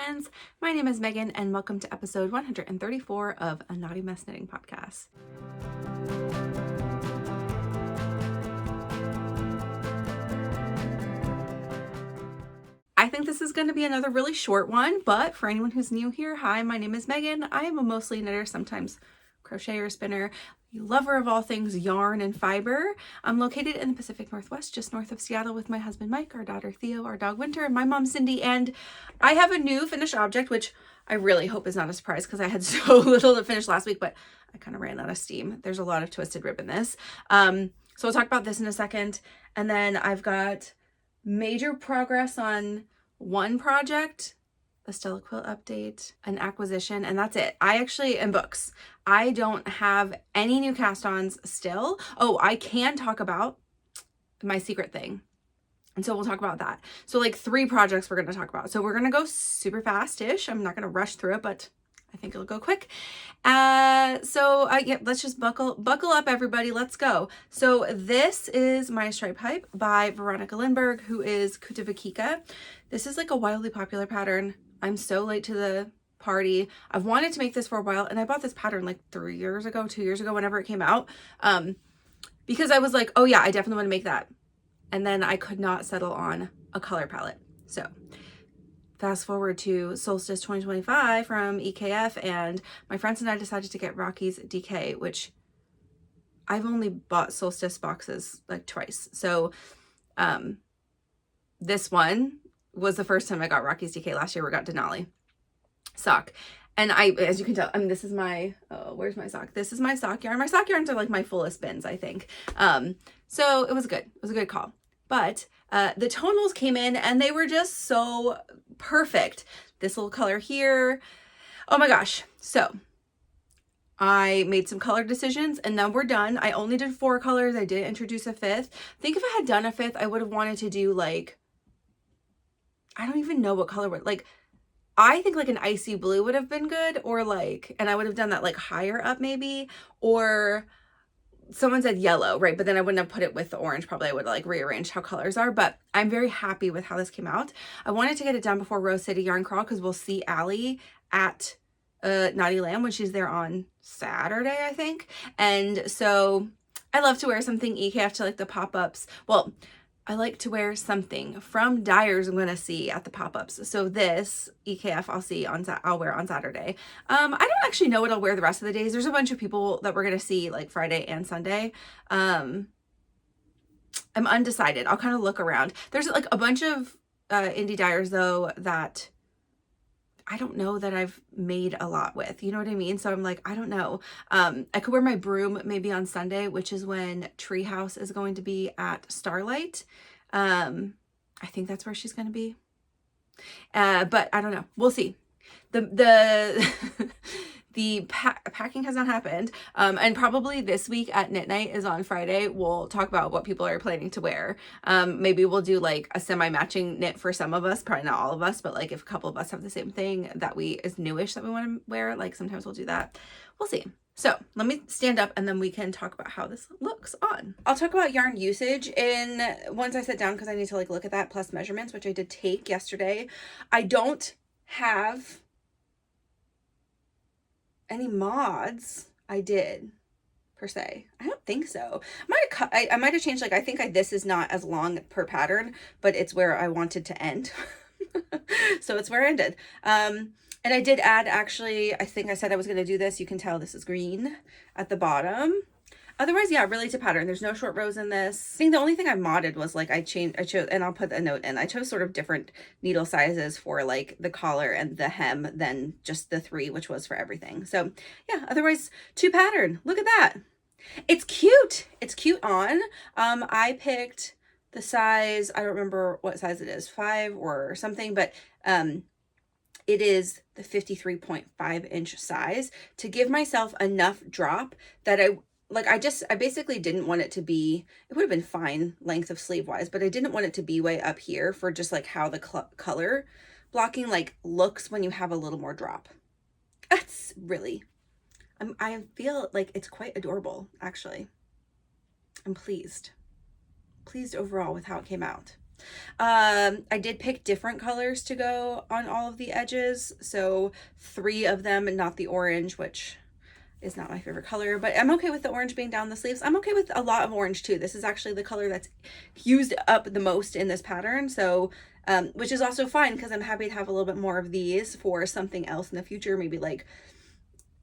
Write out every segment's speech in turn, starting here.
friends. My name is Megan and welcome to episode 134 of A Naughty Mess Knitting Podcast. I think this is going to be another really short one, but for anyone who's new here, hi, my name is Megan. I am a mostly knitter, sometimes crocheter, spinner, lover of all things yarn and fiber. I'm located in the Pacific Northwest, just north of Seattle with my husband Mike, our daughter Theo, our dog Winter, and my mom Cindy. And I have a new finished object, which I really hope is not a surprise because I had so little to finish last week, but I kind of ran out of steam. There's a lot of twisted ribbon this. So we'll talk about this in a second. And then I've got major progress on one project, a Stella quilt update, an acquisition, and that's it. I actually, and books. I don't have any new cast-ons still. Oh, I can talk about my secret thing. And so we'll talk about that. So like 3 projects we're going to talk about. So we're going to go super fast-ish. I'm not going to rush through it, but I think it'll go quick. Yeah, let's just buckle up, everybody. Let's go. So this is my stripe hype by Veronika Lindberg, who is Kutavakika. This is like a wildly popular pattern. I'm so late to the party. I've wanted to make this for a while, and I bought this pattern like 2 years ago, whenever it came out, because I was like, oh yeah, I definitely want to make that. And then I could not settle on a color palette. So fast forward to Solstice 2025 from EKF, and my friends and I decided to get Rocky's DK, which I've only bought Solstice boxes like twice. So this one was the first time I got Rocky's DK. Last year we got Denali sock. And as you can tell, this is my, where's my sock? This is my sock yarn. My sock yarns are like my fullest bins, I think. So it was good. It was a good call. But the tonals came in and they were just so perfect. This little color here. Oh my gosh. So I made some color decisions and then we're done. I only did 4 colors. I did introduce a 5th. I think if I had done a 5th, I would have wanted to do like, I don't even know what color would, like, I think like an icy blue would have been good, or like, and I would have done that like higher up maybe, or someone said yellow, right? But then I wouldn't have put it with the orange. Probably I would like rearrange how colors are, but I'm very happy with how this came out. I wanted to get it done before Rose City Yarn Crawl because we'll see Allie at Naughty Lamb when she's there on Saturday, I think. And so I love to wear something EKF to like the pop-ups. Well, I like to wear something from Dyers I'm going to see at the pop-ups. So this EKF I'll wear on Saturday. I don't actually know what I'll wear the rest of the days. There's a bunch of people that we're going to see like Friday and Sunday. I'm undecided. I'll kind of look around. There's like a bunch of indie Dyers though that I don't know that I've made a lot with, you know what I mean? So I'm like, I don't know. I could wear my broom maybe on Sunday, which is when Treehouse is going to be at Starlight. I think that's where she's going to be. But I don't know. We'll see. The packing has not happened. And probably this week at Knit Night is on Friday. We'll talk about what people are planning to wear. Maybe we'll do like a semi-matching knit for some of us, probably not all of us, but like if a couple of us have the same thing that is newish that we want to wear, like sometimes we'll do that. We'll see. So let me stand up and then we can talk about how this looks on. I'll talk about yarn usage once I sit down because I need to like look at that plus measurements, which I did take yesterday. I don't have any mods. I did per se. I don't think so. I might have changed, like I think this is not as long per pattern, but it's where I wanted to end. So it's where I ended. And I did add, actually, I think I said I was going to do this. You can tell this is green at the bottom. Otherwise, yeah, really to pattern. There's no short rows in this. I think the only thing I modded was like I chose, and I'll put a note in. I chose sort of different needle sizes for like the collar and the hem than just the 3, which was for everything. So yeah, otherwise to pattern. Look at that. It's cute. It's cute on. I picked the size, I don't remember what size it is, 5 or something, but it is the 53.5 inch size to give myself enough drop that I basically didn't want it to be, it would have been fine length of sleeve wise, but I didn't want it to be way up here for just like how the color blocking like looks when you have a little more drop. That's really, I feel like it's quite adorable, actually. I'm pleased overall with how it came out. I did pick different colors to go on all of the edges. So 3 of them and not the orange, which is not my favorite color, but I'm okay with the orange being down the sleeves. I'm okay with a lot of orange too. This is actually the color that's used up the most in this pattern. So, which is also fine because I'm happy to have a little bit more of these for something else in the future. Maybe like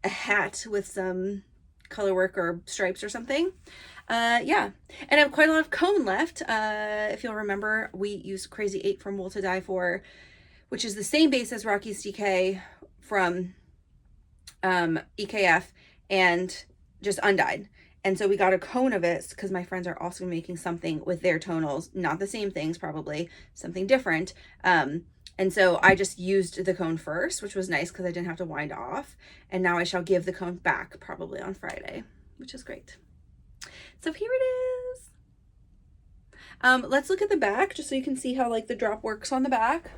a hat with some color work or stripes or something. Yeah, and I have quite a lot of cone left. If you'll remember, we used Crazy 8 from Wool to Die For, which is the same base as Rocky's DK from EKF, and just undyed. And so we got a cone of it because my friends are also making something with their tonals, not the same things, probably something different. And so I just used the cone first, which was nice because I didn't have to wind off. And now I shall give the cone back probably on Friday, which is great. So here it is. Let's look at the back just so you can see how like the drop works on the back.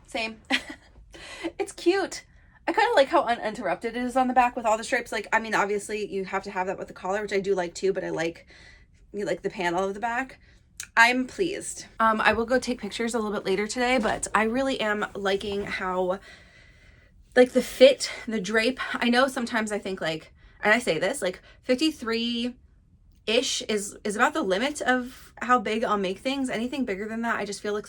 Same. It's cute. I kind of like how uninterrupted it is on the back with all the stripes. Like, I mean, obviously you have to have that with the collar, which I do like too, but I like the panel of the back. I'm pleased. I will go take pictures a little bit later today, but I really am liking how like the fit, the drape. I know sometimes I think like, and I say this, like 53-ish is about the limit of how big I'll make things. Anything bigger than that, I just feel like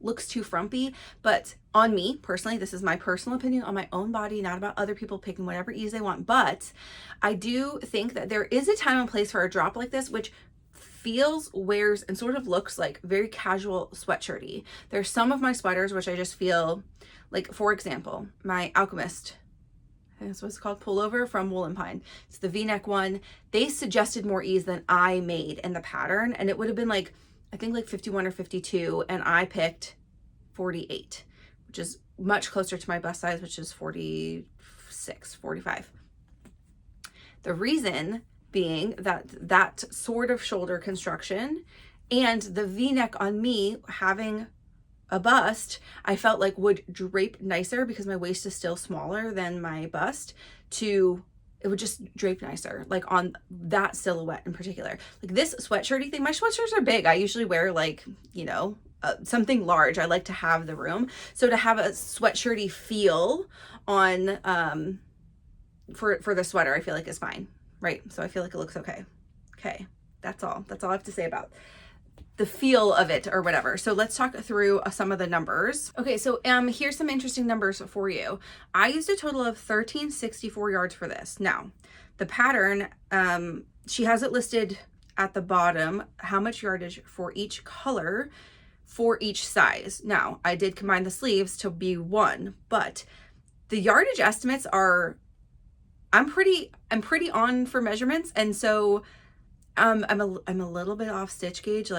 looks too frumpy. But on me personally, this is my personal opinion on my own body, not about other people picking whatever ease they want. But I do think that there is a time and place for a drop like this, which feels, wears, and sort of looks like very casual sweatshirty. There's some of my sweaters which I just feel like, for example, my Alchemist, I think that's what it's called, Pullover from Wool and Pine. It's the V-neck one. They suggested more ease than I made in the pattern, and it would have been like, I think like 51 or 52, and I picked 48, which is much closer to my bust size, which is 46, 45. The reason being that sort of shoulder construction and the V-neck on me having a bust, I felt like would drape nicer because my waist is still smaller than my bust. It would just drape nicer, like on that silhouette in particular. Like this sweatshirty thing, my sweatshirts are big. I usually wear like, something large. I like to have the room. So to have a sweatshirty feel on, for the sweater, I feel like is fine, right? So I feel like it looks okay. Okay, that's all I have to say about the feel of it or whatever. So let's talk through some of the numbers. Okay, so here's some interesting numbers for you. I used a total of 1364 yards for this. Now, the pattern, she has it listed at the bottom, how much yardage for each color for each size. Now, I did combine the sleeves to be 1, but the yardage estimates are, I'm pretty on for measurements, and so I'm a little bit off stitch gauge,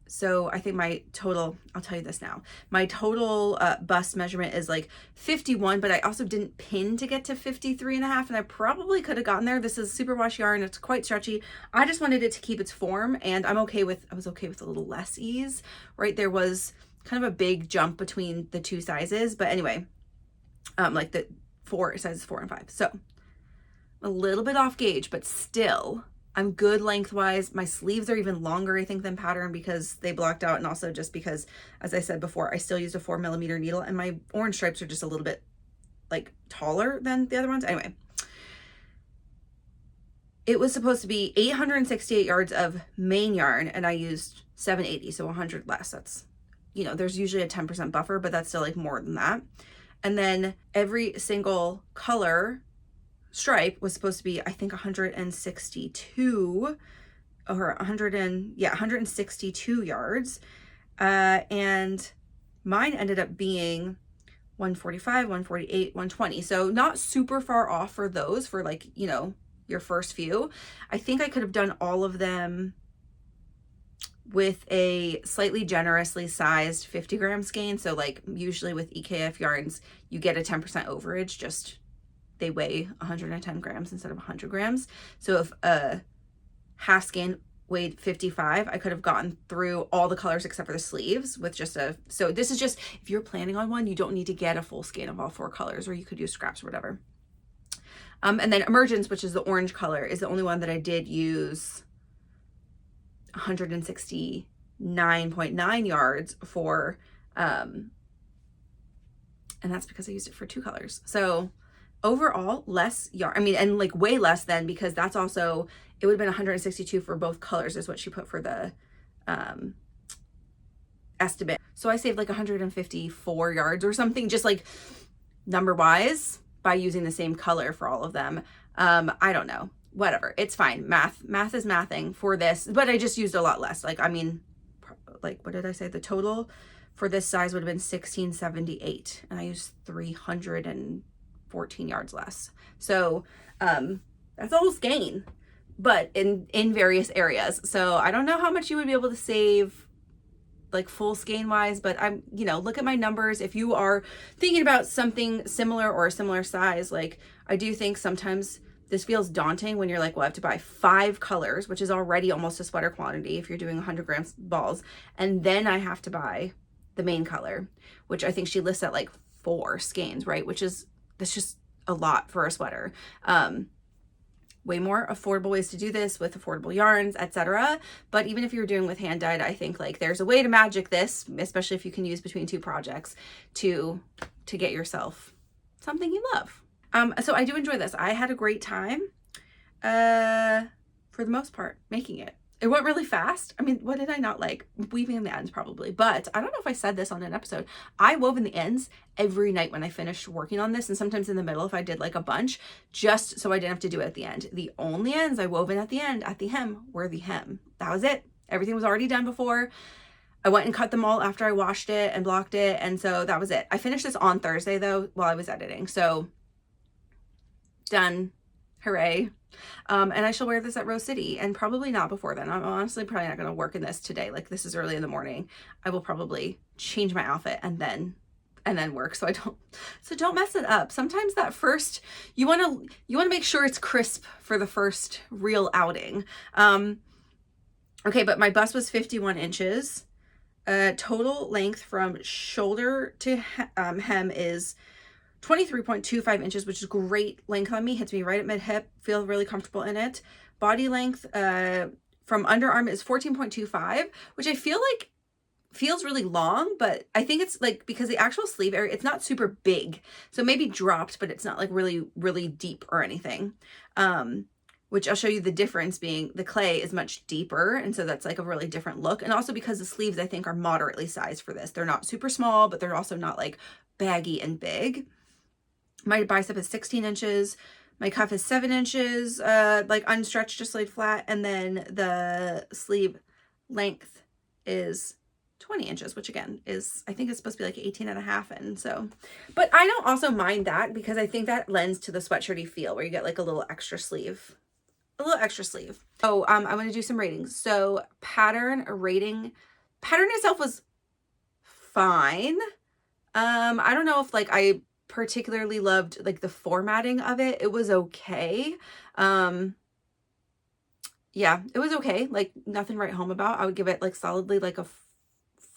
so I think my total, I'll tell you this now, my total bust measurement is like 51, but I also didn't pin to get to 53.5, and I probably could have gotten there. This is superwash yarn. It's quite stretchy. I just wanted it to keep its form, and I was okay with a little less ease, right? There was kind of a big jump between the 2 sizes, but anyway, like the sizes 4 and 5. So a little bit off gauge, but still I'm good lengthwise. My sleeves are even longer, I think, than pattern because they blocked out, and also just because, as I said before, I still used a 4mm needle, and my orange stripes are just a little bit like taller than the other ones. Anyway, it was supposed to be 868 yards of main yarn, and I used 780, so 100 less. That's, there's usually a 10% buffer, but that's still like more than that. And then every single color stripe was supposed to be, I think, 162 or 162 yards. And mine ended up being 145, 148, 120. So not super far off for those for like, your first few. I think I could have done all of them with a slightly generously sized 50 gram skein. So like usually with EKF yarns, you get a 10% overage, just they weigh 110 grams instead of 100 grams. So if a half skein weighed 55, I could have gotten through all the colors except for the sleeves with just so this is just, if you're planning on one, you don't need to get a full skein of all 4 colors, or you could use scraps or whatever. And then Emergence, which is the orange color, is the only one that I did use 169.9 yards for, and that's because I used it for 2 colors. So overall, less yarn. I mean, and like way less than, because that's also, it would have been 162 for both colors is what she put for the estimate. So I saved like 154 yards or something, just like number wise, by using the same color for all of them. I don't know, whatever, it's fine. Math is mathing for this, but I just used a lot less. Like, I mean, like, what did I say? The total for this size would have been 1678, and I used 314 yards less. So that's almost gain, but in various areas. So I don't know how much you would be able to save like full skein wise, but I'm, you know, look at my numbers. If you are thinking about something similar or a similar size, like I do think sometimes this feels daunting when you're like, well, I have to buy 5 colors, which is already almost a sweater quantity if you're doing 100 grams balls. And then I have to buy the main color, which I think she lists at like 4 skeins, right? That's just a lot for a sweater. Way more affordable ways to do this with affordable yarns, etc. But even if you're doing with hand dyed, I think like there's a way to magic this, especially if you can use between 2 projects to get yourself something you love. So I do enjoy this. I had a great time for the most part making it. It went really fast. I mean, what did I not like? Weaving in the ends probably, but I don't know if I said this on an episode. I wove in the ends every night when I finished working on this, and sometimes in the middle if I did like a bunch, just so I didn't have to do it at the end. The only ends I wove in at the end, at the hem, were the hem. That was it. Everything was already done before. I went and cut them all after I washed it and blocked it, and so that was it. I finished this on Thursday though while I was editing, so done. Hooray. And I shall wear this at Rose City, and probably not before then. I'm honestly probably not going to work in this today. Like, this is early in the morning. I will probably change my outfit and then work, so don't mess it up. Sometimes that first, you want to make sure it's crisp for the first real outing. Okay, but my bust was 51 inches. Total length from shoulder to hem is 23.25 inches, which is great length on me. Hits me right at mid hip. Feel really comfortable in it. Body length from underarm is 14.25, which I feel like feels really long, but I think it's like because the actual sleeve area, it's not super big. So maybe dropped, but it's not like really, really deep or anything. Which I'll show you the difference being the clay is much deeper. And so that's like a really different look. And also because the sleeves, I think, are moderately sized for this. They're not super small, but they're also not like baggy and big. My bicep is 16 inches. My cuff is 7 inches, like unstretched, just laid flat. And then the sleeve length is 20 inches, which again is, I think it's supposed to be like 18 and a half. And so, but I don't also mind that because I think that lends to the sweatshirty feel where you get like a little extra sleeve. Oh, I want to do some ratings. So pattern itself was fine. I don't know if like I particularly loved like the formatting of it. It was okay. Yeah, it was okay. Like nothing to write home about. I would give it like solidly like a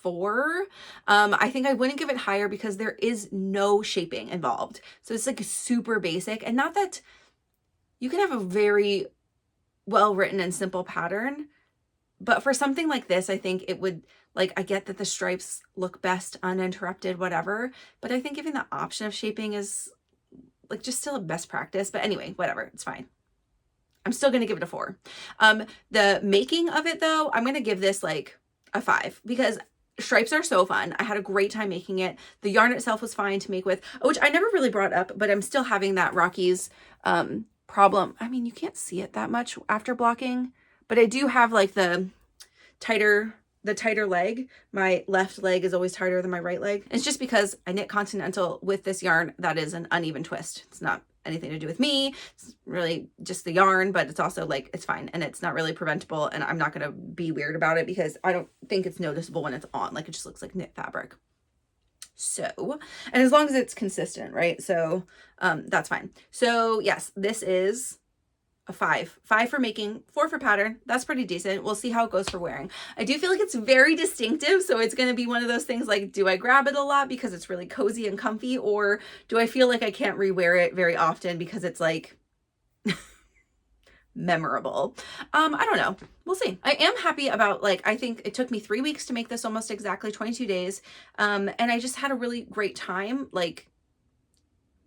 4. I think I wouldn't give it higher because there is no shaping involved. So it's like super basic, and not that you can have a very well written and simple pattern, but for something like this, I think it would, like, I get that the stripes look best uninterrupted, whatever, but I think giving the option of shaping is like just still a best practice. But anyway, whatever, it's fine. I'm still going to give it a 4. The making of it though, I'm going to give this like a 5 because stripes are so fun. I had a great time making it. The yarn itself was fine to make with, which I never really brought up, but I'm still having that Rockies problem. I mean, you can't see it that much after blocking, but I do have like the tighter leg. My left leg is always tighter than my right leg. It's just because I knit Continental with this yarn that is an uneven twist. It's not anything to do with me. It's really just the yarn, but it's also like, it's fine. And it's not really preventable. And I'm not going to be weird about it because I don't think it's noticeable when it's on. Like, it just looks like knit fabric. So, and as long as it's consistent, right? So, that's fine. So yes, this is a 5 for making, 4 for pattern. That's pretty decent. We'll see how it goes for wearing. I do feel like it's very distinctive. So it's going to be one of those things like, do I grab it a lot because it's really cozy and comfy? Or do I feel like I can't rewear it very often because it's like memorable. I don't know. We'll see. I am happy about, like, I think it took me 3 weeks to make this, almost exactly 22 days. And I just had a really great time, like,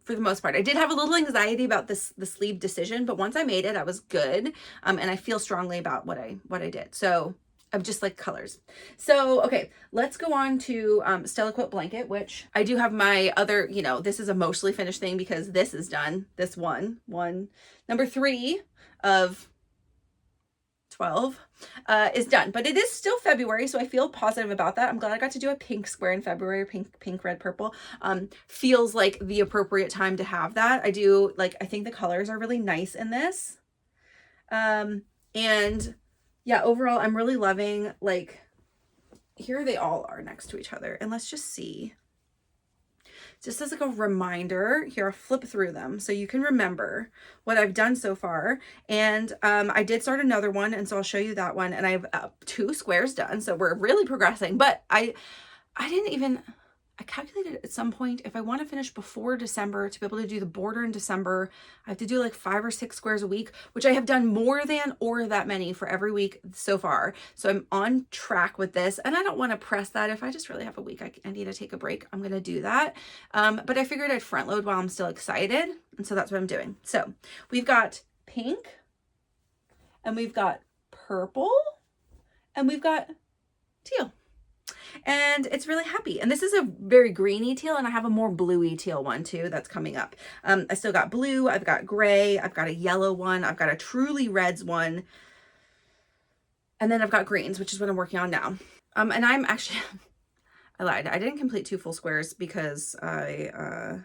for the most part. I did have a little anxiety about the sleeve decision, but once I made it, I was good. And I feel strongly about what I did. So I'm just like colors. So, okay, let's go on to Stella Quilt blanket, which I do have my other, you know, this is a mostly finished thing because this is done. This one, number 3 of 12 is done, but it is still February, so I feel positive about that. I'm glad I got to do a pink square in February, pink, red, purple. Feels like the appropriate time to have that. I do, like, I think the colors are really nice in this. And yeah, overall, I'm really loving, like, here they all are next to each other. And let's just see. Just as like a reminder, here, I'll flip through them so you can remember what I've done so far. And I did start another one, and so I'll show you that one. And I have 2 squares done, so we're really progressing. But I didn't even... I calculated at some point, if I want to finish before December to be able to do the border in December, I have to do like 5 or 6 squares a week, which I have done more than or that many for every week so far. So I'm on track with this, and I don't want to press that. If I just really have a week, I need to take a break, I'm going to do that. But I figured I'd front load while I'm still excited. And so that's what I'm doing. So we've got pink, and we've got purple, and we've got teal. And it's really happy. And this is a very greeny teal, and I have a more bluey teal one too that's coming up. I still got blue, I've got gray, I've got a yellow one, I've got a truly reds one, and then I've got greens, which is what I'm working on now. And I'm actually, I lied, I didn't complete 2 full squares because I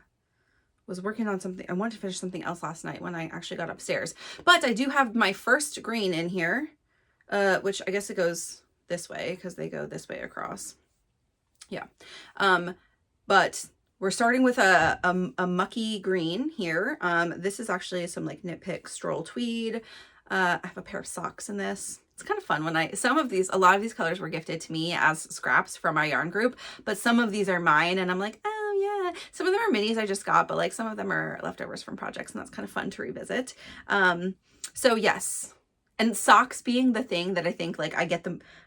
was working on something. I wanted to finish something else last night when I actually got upstairs. But I do have my first green in here, which I guess it goes this way because they go this way across. Yeah. But we're starting with a mucky green here. This is actually some like Knit Pick Stroll Tweed. I have a pair of socks in this. It's kind of fun when a lot of these colors were gifted to me as scraps from my yarn group, but some of these are mine, and I'm like, oh yeah. Some of them are minis I just got, but like some of them are leftovers from projects, and that's kind of fun to revisit. So yes. And socks being the thing that I think like I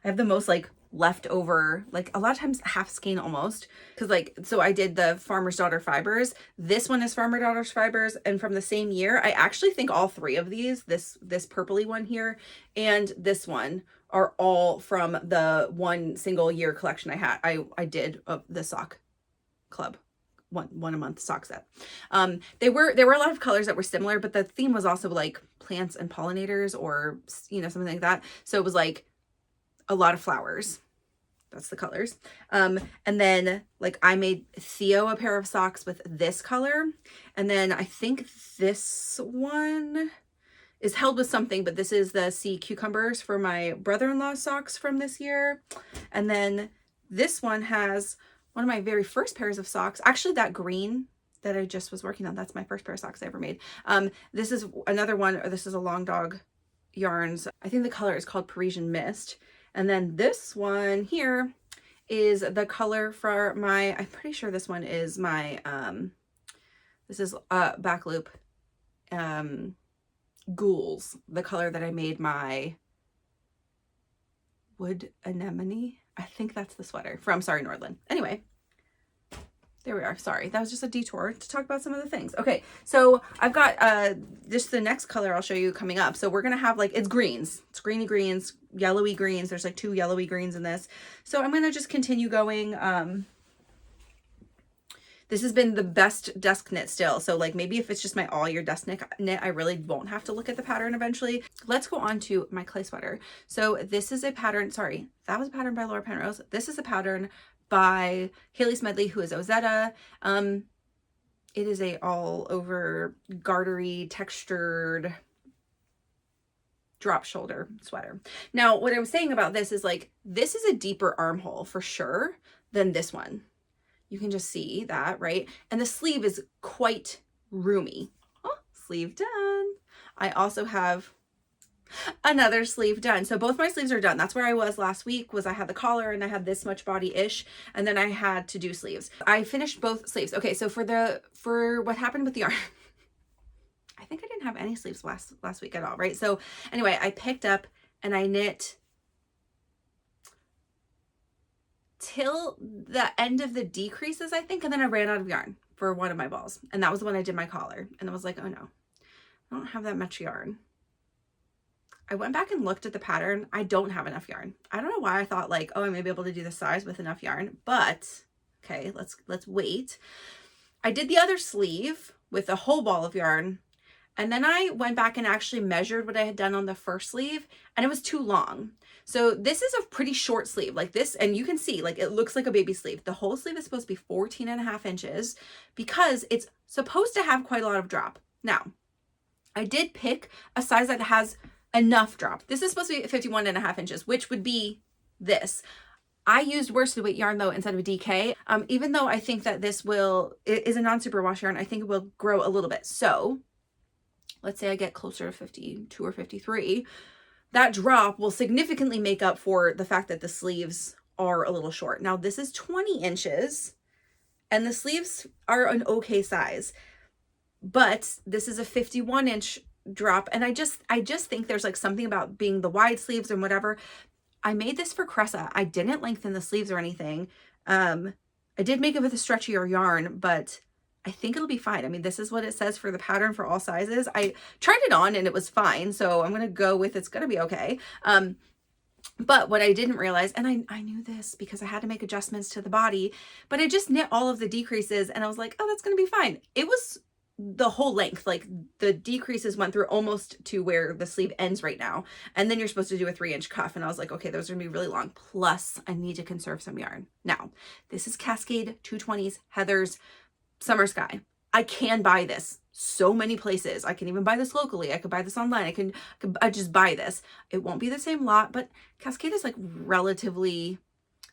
have the most like leftover, like a lot of times half skein almost, because like, so I did the Farmer's Daughter fibers. This one is Farmer Daughter's fibers, and from the same year, I actually think all 3 of these, this purpley one here and this one, are all from the one single year collection I had. I did of the sock club. One a month sock set. There were a lot of colors that were similar, but the theme was also like plants and pollinators, or you know, something like that. So it was like a lot of flowers. That's the colors. And then like I made Theo a pair of socks with this color, and then I think this one is held with something, but this is the sea cucumbers for my brother-in-law's socks from this year. And then this one has one of my very first pairs of socks, actually that green that I just was working on, that's my first pair of socks I ever made. This is another one, or this is a Long Dog Yarns. I think the color is called Parisian Mist. And then this one here is the color for my, I'm pretty sure this one is my, this is back loop Ghouls, the color that I made my Wood Anemone. I think that's the sweater from Sorry Nordland. Anyway, there we are. Sorry, that was just a detour to talk about some of the things. Okay, so I've got just the next color I'll show you coming up. So we're gonna have like, it's greens, it's greeny greens, yellowy greens. There's like 2 yellowy greens in this. So I'm gonna just continue going. This has been the best desk knit still. So like maybe if it's just my all year desk knit, I really won't have to look at the pattern eventually. Let's go on to my clay sweater. So this is a pattern, sorry, that was a pattern by Laura Penrose. This is a pattern by Hailey Smedley, who is Ozetta. It is a all over gartery textured drop shoulder sweater. Now, what I was saying about this is like, this is a deeper armhole for sure than this one. You can just see that, right? And the sleeve is quite roomy. Oh, sleeve done. I also have another sleeve done. So both my sleeves are done. That's where I was last week, was I had the collar and I had this much body-ish, and then I had to do sleeves. I finished both sleeves. Okay, so for what happened with the yarn, I think I didn't have any sleeves last week at all, right? So anyway, I picked up and I knit till the end of the decreases, I think, and then I ran out of yarn for one of my balls, and that was when I did my collar, and I was like, oh no, I don't have that much yarn. I went back and looked at the pattern. I don't have enough yarn. I don't know why I thought like, oh, I may be able to do the size with enough yarn, but okay, let's wait. I did the other sleeve with a whole ball of yarn, and then I went back and actually measured what I had done on the first sleeve, and it was too long. So this is a pretty short sleeve like this, and you can see like it looks like a baby sleeve. The whole sleeve is supposed to be 14.5 inches because it's supposed to have quite a lot of drop. Now, I did pick a size that has enough drop. This is supposed to be 51.5 inches, which would be this. I used worsted weight yarn though instead of DK. Even though I think that this it is a non-superwash yarn, I think it will grow a little bit. So let's say I get closer to 52 or 53. That drop will significantly make up for the fact that the sleeves are a little short. Now this is 20 inches and the sleeves are an okay size, but this is a 51-inch drop, and I just think there's like something about being the wide sleeves and whatever. I made this for Cressa. I didn't lengthen the sleeves or anything. I did make it with a stretchier yarn, but I think it'll be fine. I mean, this is what it says for the pattern for all sizes. I tried it on and it was fine, so I'm gonna go with it's gonna be okay. But what I didn't realize, and I knew this because I had to make adjustments to the body, but I just knit all of the decreases and I was like, oh, that's gonna be fine. It was the whole length, like the decreases went through almost to where the sleeve ends right now, and then you're supposed to do a 3-inch cuff, and I was like, okay, those are gonna be really long, plus I need to conserve some yarn. Now this is Cascade 220s Heather's Summer Sky. I can buy this so many places. I can even buy this locally. I could buy this online. I just buy this. It won't be the same lot, but Cascade is like relatively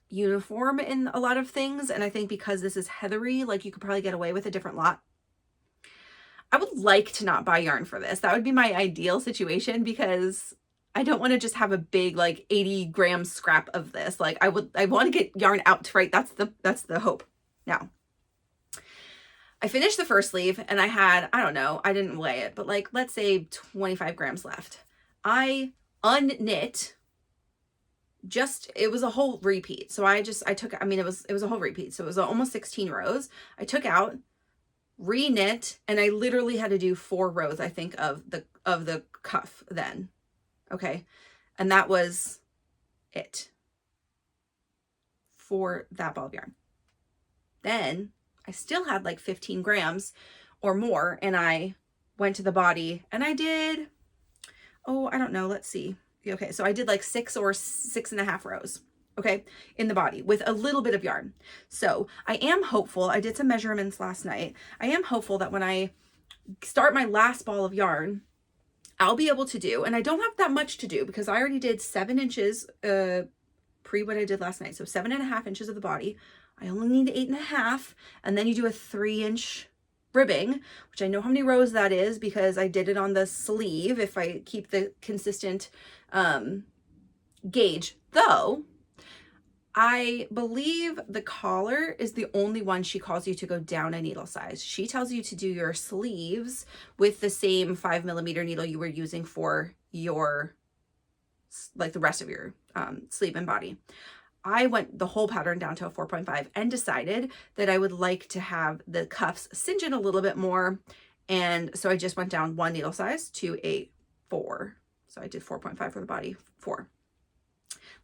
uniform in a lot of things, and I think because this is heathery, like you could probably get away with a different lot. I would like to not buy yarn for this. That would be my ideal situation because I don't want to just have a big like 80-gram scrap of this. Like I want to get yarn out, right? That's the hope. Now, I finished the first sleeve and I had, I don't know, I didn't weigh it, but like let's say 25 grams left. I unknit it was a whole repeat. So I took, I mean, it was a whole repeat. So it was almost 16 rows. I took out, re-knit, and I literally had to do 4 rows, I think, of the cuff then. Okay. And that was it for that ball of yarn. Then I still had like 15 grams or more, and I went to the body and I did, oh, I don't know. Let's see. Okay. So I did like 6 or 6.5 rows. Okay, in the body with a little bit of yarn. So I am hopeful. I did some measurements last night. I am hopeful that when I start my last ball of yarn, I'll be able to do, and I don't have that much to do because I already did 7 inches pre what I did last night. So 7.5 inches of the body. I only need 8.5, and then you do a 3-inch ribbing, which I know how many rows that is because I did it on the sleeve if I keep the consistent gauge. Though I believe the collar is the only one she calls you to go down a needle size. She tells you to do your sleeves with the same 5mm needle you were using for your, like the rest of your sleeve and body. I went the whole pattern down to a 4.5 and decided that I would like to have the cuffs cinch in a little bit more. And so I just went down 1 needle size to a 4. So I did 4.5 for the body, 4.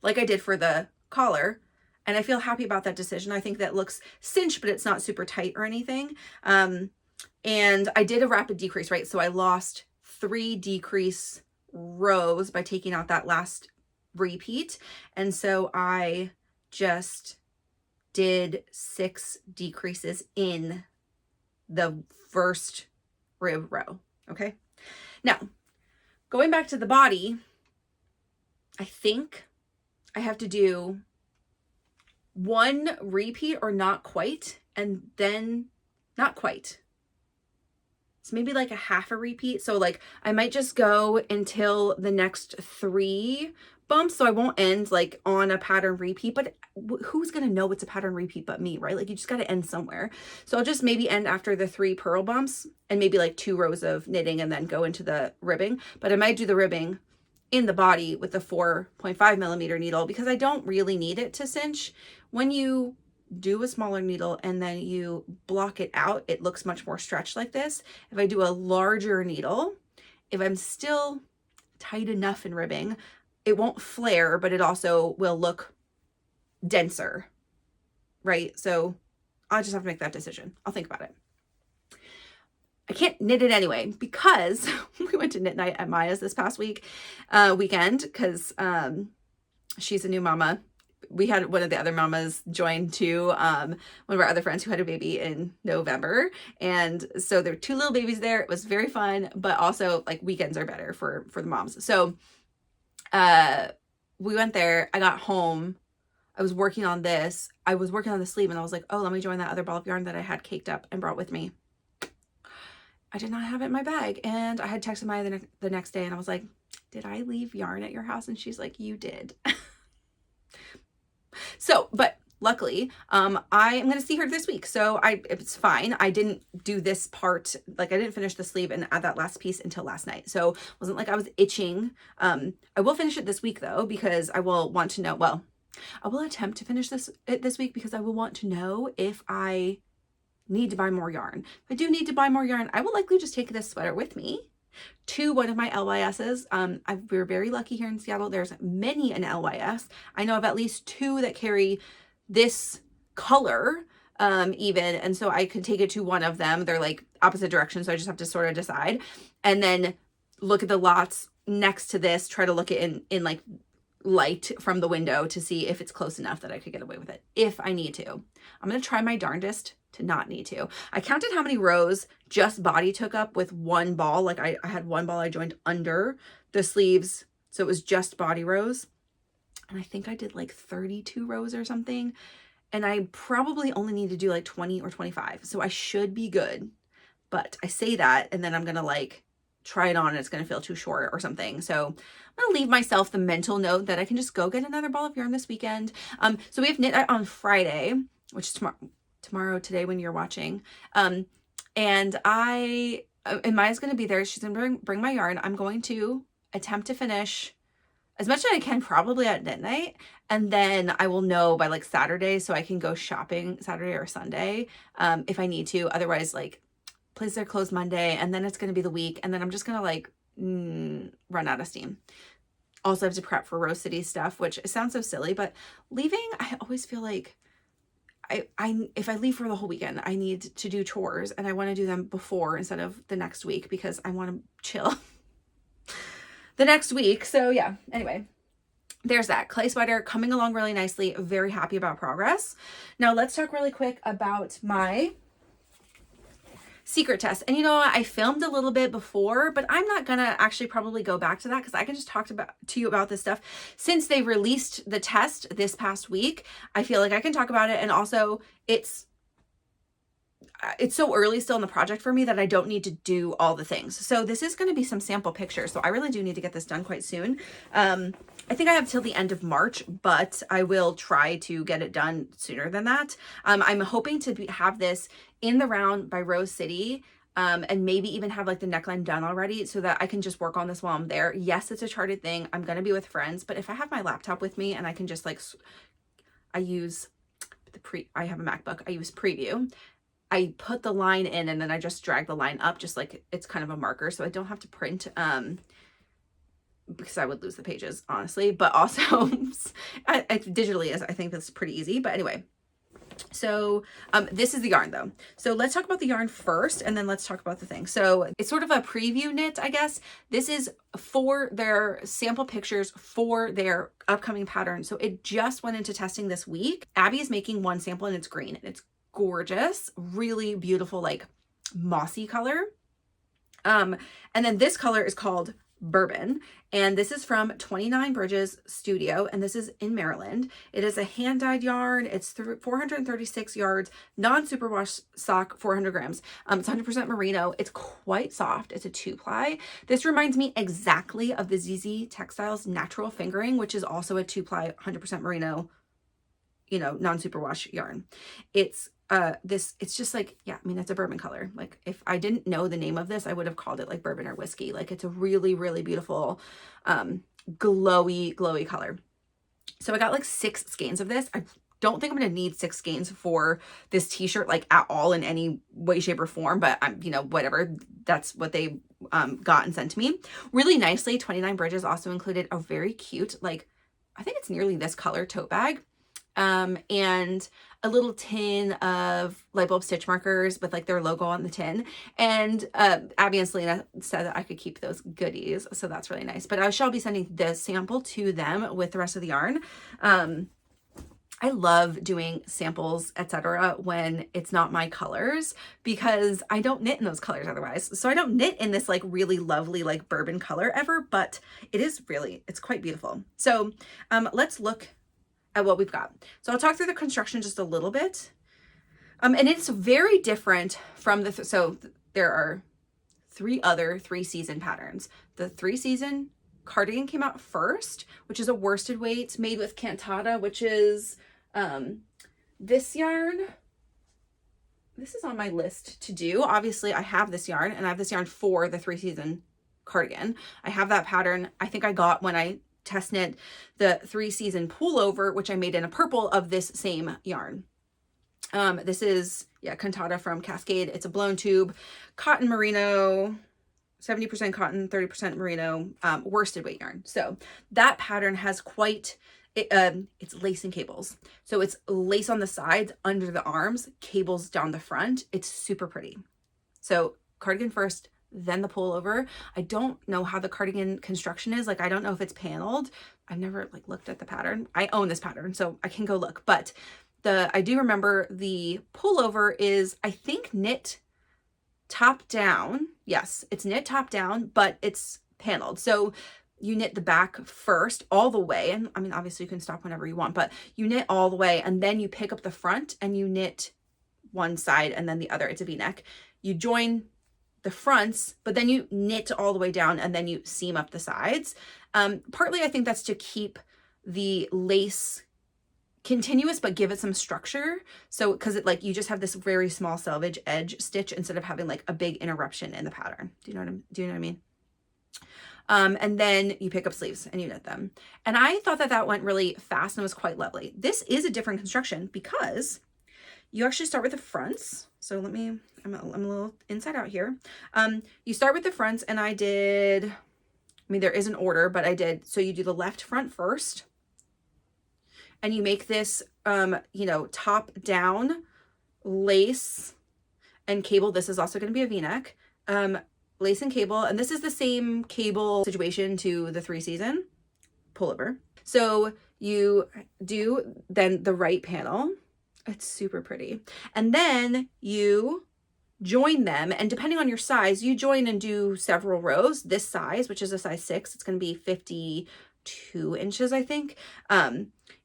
Like I did for the collar, and I feel happy about that decision. I think that looks cinched, but it's not super tight or anything. And I did a rapid decrease, right? So I lost 3 decrease rows by taking out that last repeat. And so I just did 6 decreases in the first rib row. Okay. Now, going back to the body, I think I have to do 1 repeat or not quite, and then not quite. It's maybe like a half a repeat. So like I might just go until the next 3, bumps, so I won't end like on a pattern repeat, but who's gonna know it's a pattern repeat but me, right? Like you just gotta end somewhere. So I'll just maybe end after the 3 purl bumps and maybe like 2 rows of knitting and then go into the ribbing. But I might do the ribbing in the body with the 4.5 millimeter needle because I don't really need it to cinch. When you do a smaller needle and then you block it out, it looks much more stretched like this. If I do a larger needle, if I'm still tight enough in ribbing, it won't flare, but it also will look denser, right? So I'll just have to make that decision. I'll think about it. I can't knit it anyway because we went to knit night at Maya's this past weekend because she's a new mama. We had one of the other mamas join too, one of our other friends who had a baby in November. And so there were 2 little babies there. It was very fun, but also like weekends are better for the moms. So we went there. I got home. I was working on this. I was working on the sleeve and I was like, oh, let me join that other ball of yarn that I had caked up and brought with me. I did not have it in my bag. And I had texted Maya the next day and I was like, did I leave yarn at your house? And she's like, you did. So, but luckily, I am going to see her this week. So it's fine. I didn't do this part. Like I didn't finish the sleeve and add that last piece until last night. So it wasn't like I was itching. I will finish it this week though, because I will want to know, well, I will attempt to finish this week because I will want to know if I need to buy more yarn. If I do need to buy more yarn, I will likely just take this sweater with me to one of my LYSs. We're very lucky here in Seattle. There's many an LYS. I know of at least 2 that carry this color even. And so I could take it to one of them. They're like opposite directions. So I just have to sort of decide and then look at the lots next to this, try to look at in like light from the window to see if it's close enough that I could get away with it if I need to. I'm going to try my darndest to not need to. I counted how many rows just body took up with 1 ball. Like I had 1 ball I joined under the sleeves. So it was just body rows. And I think I did like 32 rows or something. And I probably only need to do like 20 or 25. So I should be good. But I say that and then I'm going to like try it on and it's going to feel too short or something. So I'm going to leave myself the mental note that I can just go get another ball of yarn this weekend. So we have knit on Friday, which is tomorrow today when you're watching. And Maya's going to be there. She's going to bring my yarn. I'm going to attempt to finish as much as I can probably at knit night. And then I will know by like Saturday so I can go shopping Saturday or Sunday if I need to. Otherwise, like places are closed Monday and then it's going to be the week. And then I'm just going to like run out of steam. Also have to prep for Rose City stuff, which sounds so silly, but leaving, I always feel like if I leave for the whole weekend, I need to do chores and I want to do them before instead of the next week because I want to chill the next week. So yeah, anyway, there's that clay sweater coming along really nicely. Very happy about progress. Now let's talk really quick about my secret test. And you know, I filmed a little bit before, but I'm not gonna actually probably go back to that because I can just talk to you about this stuff. Since they released the test this past week, I feel like I can talk about it. And also it's so early still in the project for me that I don't need to do all the things. So this is going to be some sample pictures. So I really do need to get this done quite soon. I think I have till the end of March, but I will try to get it done sooner than that. I'm hoping to have this in the round by Rose City, and maybe even have like the neckline done already so that I can just work on this while I'm there. Yes, it's a charted thing. I'm going to be with friends, but if I have my laptop with me and I can just like, I have a MacBook, I use Preview. I put the line in and then I just drag the line up just like it's kind of a marker so I don't have to print because I would lose the pages honestly, but also digitally I think that's pretty easy. But anyway, so this is the yarn though. So let's talk about the yarn first and then let's talk about the thing. So it's sort of a preview knit, I guess. This is for their sample pictures for their upcoming pattern. So it just went into testing this week. Abbye is making one sample and it's green and it's gorgeous, really beautiful, like mossy color. And then this color is called Bourbon, and this is from 29 Bridges Studio, and this is in Maryland. It is a hand-dyed yarn. It's 436 yards, non-superwash sock, 400 grams. It's 100% merino. It's quite soft. It's a 2-ply. This reminds me exactly of the ZZ Textiles Natural Fingering, which is also a 2-ply, 100% merino, you know, non-superwash yarn. It's it's just like, yeah, I mean, it's a bourbon color. Like, if I didn't know the name of this, I would have called it like bourbon or whiskey. Like, it's a really, really beautiful, glowy color. So I got like 6 skeins of this. I don't think I'm going to need 6 skeins for this t-shirt, like at all in any way, shape, or form, but I'm, you know, whatever. That's what they got and sent to me. Really nicely, 29 Bridges also included a very cute, like, I think it's nearly this color tote bag. And a little tin of light bulb stitch markers with like their logo on the tin. And Abbye and Selena said that I could keep those goodies, so that's really nice. But I shall be sending the sample to them with the rest of the yarn. I love doing samples, etc., when it's not my colors, because I don't knit in those colors otherwise. So I don't knit in this like really lovely like bourbon color ever, but it's quite beautiful. So let's look at what we've got. So I'll talk through the construction just a little bit. And it's very different from so there are 3 other 3-season patterns. The 3-season cardigan came out first, which is a worsted weight made with Cantata, which is this yarn. This is on my list to do. Obviously I have this yarn, and I have this yarn for the 3-season cardigan. I have that pattern. I think I got when I test knit the 3-season pullover, which I made in a purple of this same yarn. This is, yeah, Cantata from Cascade. It's a blown tube, cotton merino, 70% cotton, 30% merino, worsted weight yarn. So that pattern has quite, it's lace and cables. So it's lace on the sides, under the arms, cables down the front. It's super pretty. So cardigan first, then the pullover. I don't know how the cardigan construction is. Like, I don't know if it's paneled. I've never like looked at the pattern. I own this pattern, so I can go look. But I do remember the pullover is, I think, knit top down. Yes, it's knit top down, but it's paneled. So you knit the back first all the way. And I mean, obviously you can stop whenever you want, but you knit all the way, and then you pick up the front and you knit one side and then the other. It's a V-neck. You join the fronts, but then you knit all the way down and then you seam up the sides. Partly I think that's to keep the lace continuous but give it some structure. So because it, like, you just have this very small selvage edge stitch instead of having like a big interruption in the pattern. Do you know what I mean? And then you pick up sleeves and you knit them. And I thought that went really fast and was quite lovely. This is a different construction because you actually start with the fronts. So I'm a little inside out here. You start with the fronts, and there is an order, but I did. So you do the left front first, and you make this, you know, top down lace and cable. This is also going to be a V-neck, lace and cable. And this is the same cable situation to the 3-season pullover. So you do then the right panel. It's super pretty. And then you join them, and depending on your size, you join and do several rows. This size, which is a size 6, it's going to be 52 inches, I think,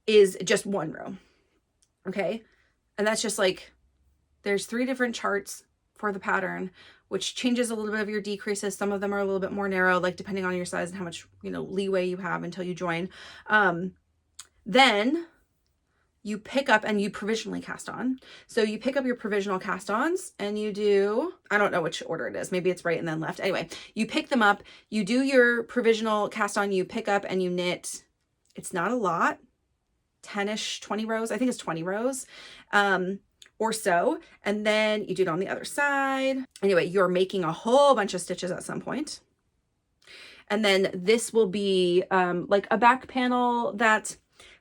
is just 1 row. Okay. And that's just like, there's 3 different charts for the pattern, which changes a little bit of your decreases. Some of them are a little bit more narrow, like depending on your size and how much, you know, leeway you have until you join. Then you pick up and you provisionally cast on. So you pick up your provisional cast ons and you do, I don't know which order it is. Maybe it's right and then left. Anyway, you pick them up, you do your provisional cast on, you pick up and you knit. It's not a lot, 10-ish, 20 rows. I think it's 20 rows or so. And then you do it on the other side. Anyway, you're making a whole bunch of stitches at some point. And then this will be like a back panel that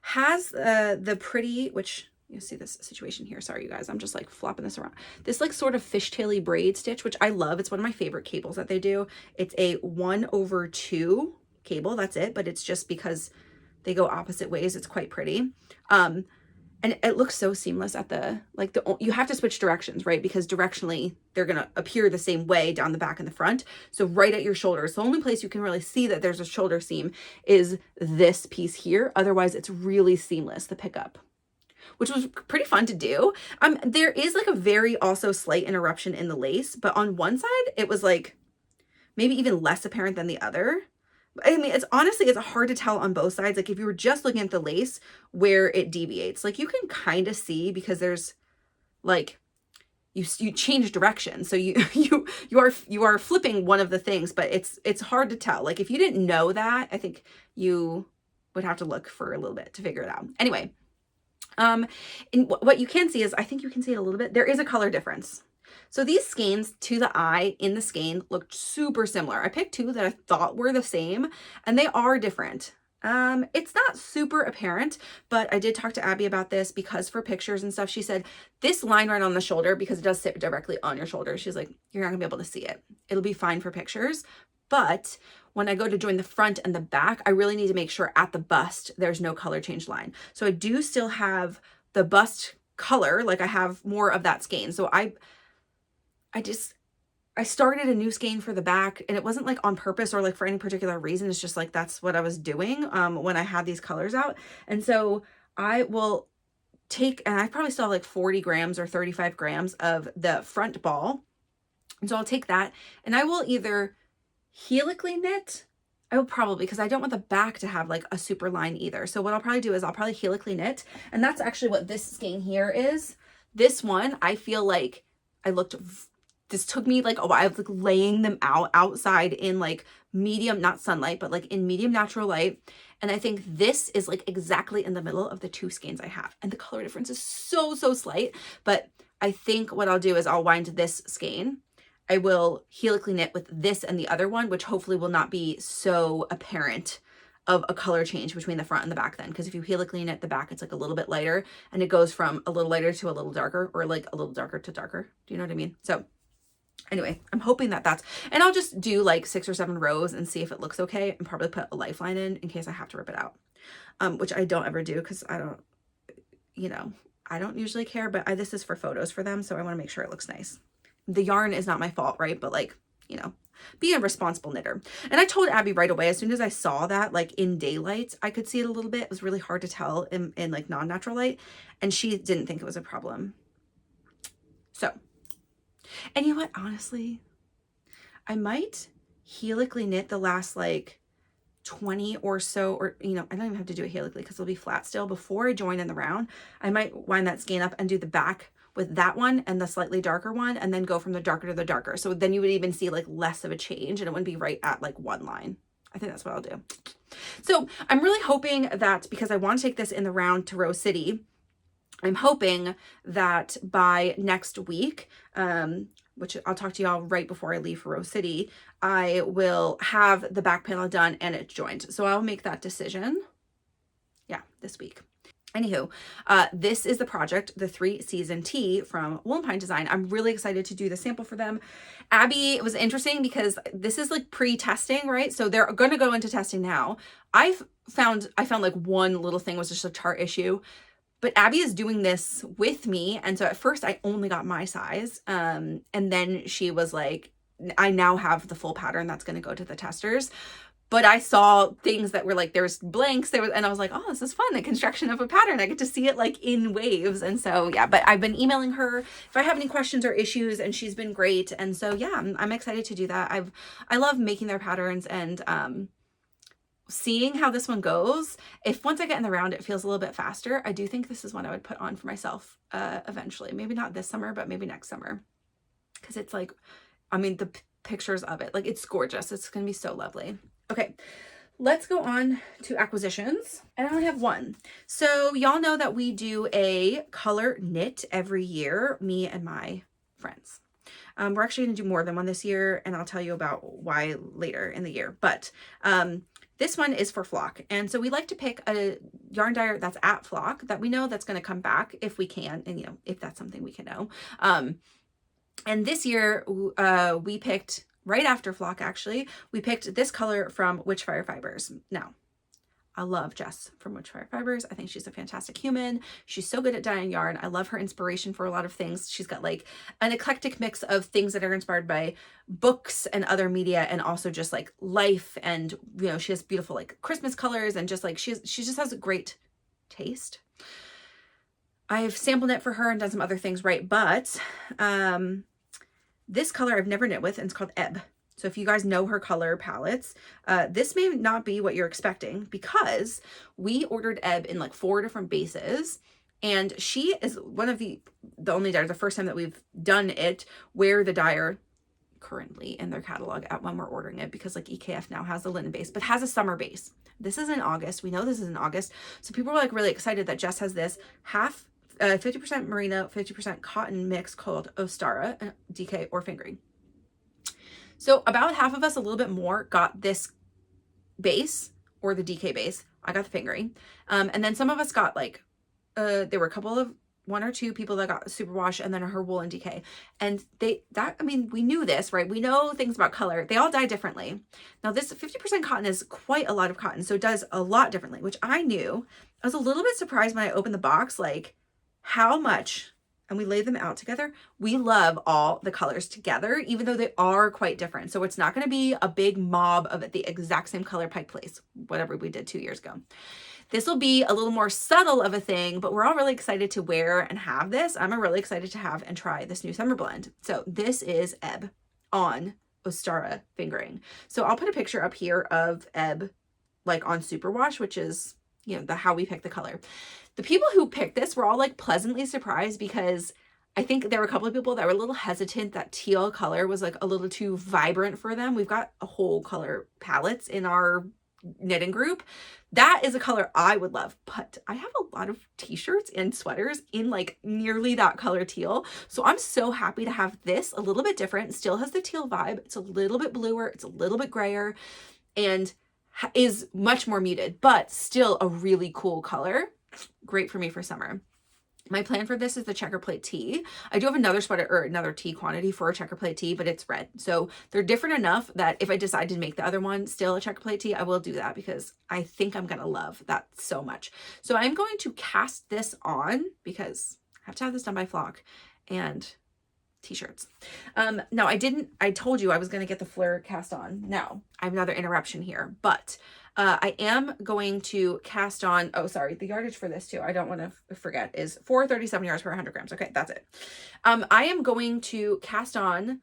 has the pretty, which you see this situation here. Sorry, you guys, I'm just like flopping this around. This like sort of fishtaily braid stitch, which I love. It's one of my favorite cables that they do. It's a 1/2 cable. That's it. But it's just because they go opposite ways. It's quite pretty. And it looks so seamless at you have to switch directions, right? Because directionally they're going to appear the same way down the back and the front. So right at your shoulders, the only place you can really see that there's a shoulder seam is this piece here. Otherwise it's really seamless, the pickup, which was pretty fun to do. There is like a very also slight interruption in the lace, but on one side it was like maybe even less apparent than the other. I mean, it's hard to tell on both sides. Like if you were just looking at the lace where it deviates, like you can kind of see because there's like, you change direction. So you are flipping one of the things, but it's hard to tell. Like if you didn't know that, I think you would have to look for a little bit to figure it out. Anyway, and what you can see is, I think you can see it a little bit. There is a color difference. So these skeins to the eye in the skein looked super similar. I picked two that I thought were the same, and they are different. It's not super apparent, but I did talk to Abbye about this because for pictures and stuff, she said this line right on the shoulder, because it does sit directly on your shoulder, she's like, you're not gonna be able to see it. It'll be fine for pictures. But when I go to join the front and the back, I really need to make sure at the bust, there's no color change line. So I do still have the bust color, like I have more of that skein. So I started a new skein for the back, and it wasn't like on purpose or like for any particular reason. It's just like, that's what I was doing when I had these colors out. And so I will take, and I probably still have like 40 grams or 35 grams of the front ball. And so I'll take that and I will either helically knit. I will probably, because I don't want the back to have like a super line either. So what I'll probably do is I'll probably helically knit. And that's actually what this skein here is. This one, I feel like this took me like a while of like laying them outside in like medium, not sunlight, but like in medium natural light. And I think this is like exactly in the middle of the two skeins I have. And the color difference is so slight. But I think what I'll do is I'll wind this skein. I will helically knit with this and the other one, which hopefully will not be so apparent of a color change between the front and the back then. Because if you helically knit the back, it's like a little bit lighter, and it goes from a little lighter to a little darker, or like a little darker to darker. Do you know what I mean? So anyway, I'm hoping that and I'll just do like 6 or 7 rows and see if it looks okay, and probably put a lifeline in case I have to rip it out, which I don't ever do because I don't usually care, but this is for photos for them, so I want to make sure it looks nice. The yarn is not my fault, right? But like, be a responsible knitter. And I told Abbye right away, as soon as I saw that, like in daylight, I could see it a little bit. It was really hard to tell in like non-natural light, and she didn't think it was a problem. So, and you know what, honestly, I might helically knit the last like 20 or so, or I don't even have to do it helically because it'll be flat still before I join in the round. I might wind that skein up and do the back with that one and the slightly darker one, and then go from the darker to the darker. So then you would even see like less of a change, and it wouldn't be right at like one line. I think that's what I'll do. So I'm really hoping that, because I want to take this in the round to Rose City, I'm hoping that by next week, which I'll talk to y'all right before I leave for Rose City, I will have the back panel done and it's joined. So I'll make that decision. Yeah, this week. Anywho, this is the project, the 3-season tee from Wool & Pine Design. I'm really excited to do the sample for them. Abbye, it was interesting because this is like pre-testing, right? So they're going to go into testing now. I found like one little thing was just a chart issue, but Abbye is doing this with me. And so at first I only got my size. And then she was like, I now have the full pattern that's going to go to the testers. But I saw things that were like, there's blanks, and I was like, oh, this is fun. The construction of a pattern. I get to see it like in waves. And so, yeah, but I've been emailing her if I have any questions or issues, and she's been great. And so, yeah, I'm excited to do that. I love making their patterns and seeing how this one goes. If once I get in the round, it feels a little bit faster. I do think this is one I would put on for myself eventually. Maybe not this summer, but maybe next summer. Because it's like, I mean, the pictures of it, like it's gorgeous. It's going to be so lovely. Okay, let's go on to acquisitions. And I only have one. So y'all know that we do a color knit every year, me and my friends. We're actually going to do more than one this year, and I'll tell you about why later in the year. But this one is for Flock. And so we like to pick a yarn dyer that's at Flock that we know that's going to come back if we can, and if that's something we can know. And this year we picked, right after Flock actually, we picked this color from Witchfire Fibers. Now, I love Jess from Witchfire Fibers. I think she's a fantastic human. She's so good at dyeing yarn. I love her inspiration for a lot of things. She's got like an eclectic mix of things that are inspired by books and other media, and also just like life. And, you know, she has beautiful like Christmas colors, and just like she just has a great taste. I've sample knit for her and done some other things, right? But this color I've never knit with, and it's called Abbye. So if you guys know her color palettes, this may not be what you're expecting, because we ordered Abbye in like 4 different bases. And she is one of the only dyers, the first time that we've done it, where the dyer currently in their catalog at when we're ordering it, because like EKF now has the linen base, but has a summer base. This is in August. We know this is in August. So people were like really excited that Jess has this 50% merino, 50% cotton mix called Ostara, DK or fingering. So about half of us, a little bit more, got this base or the DK base. I got the fingering. And then some of us got like, there were a couple of 1 or 2 people that got superwash, and then her wool and DK. And I mean, we knew this, right? We know things about color. They all dye differently. Now this 50% cotton is quite a lot of cotton. So it does a lot differently, which I knew. I was a little bit surprised when I opened the box, like how much, and we laid them out together. We love all the colors together, even though they are quite different. So it's not going to be a big mob of the exact same color Pike Place, whatever we did 2 years ago. This will be a little more subtle of a thing, but we're all really excited to wear and have this. I'm really excited to have and try this new summer blend. So this is Abbye on Ostara fingering. So I'll put a picture up here of Abbye like on superwash, which is, you know, how we pick the color. The people who picked this were all like pleasantly surprised, because I think there were a couple of people that were a little hesitant that teal color was like a little too vibrant for them. We've got a whole color palettes in our knitting group. That is a color I would love, but I have a lot of t-shirts and sweaters in like nearly that color teal. So I'm so happy to have this a little bit different. Still has the teal vibe. It's a little bit bluer. It's a little bit grayer, and is much more muted, but still a really cool color. Great for me for summer. My plan for this is the checker plate tee. I do have another sweater or another tee quantity for a checker plate tee, but it's red. So they're different enough that if I decide to make the other one still a checker plate tee, I will do that, because I think I'm going to love that so much. So I'm going to cast this on, because I have to have this done by Flock, and t-shirts. No, I told you I was going to get the fleur cast on. Now I have another interruption here, but I am going to cast on, oh, sorry, the yardage for this too, I don't want to forget, is 437 yards per 100 grams. Okay, that's it. I am going to cast on,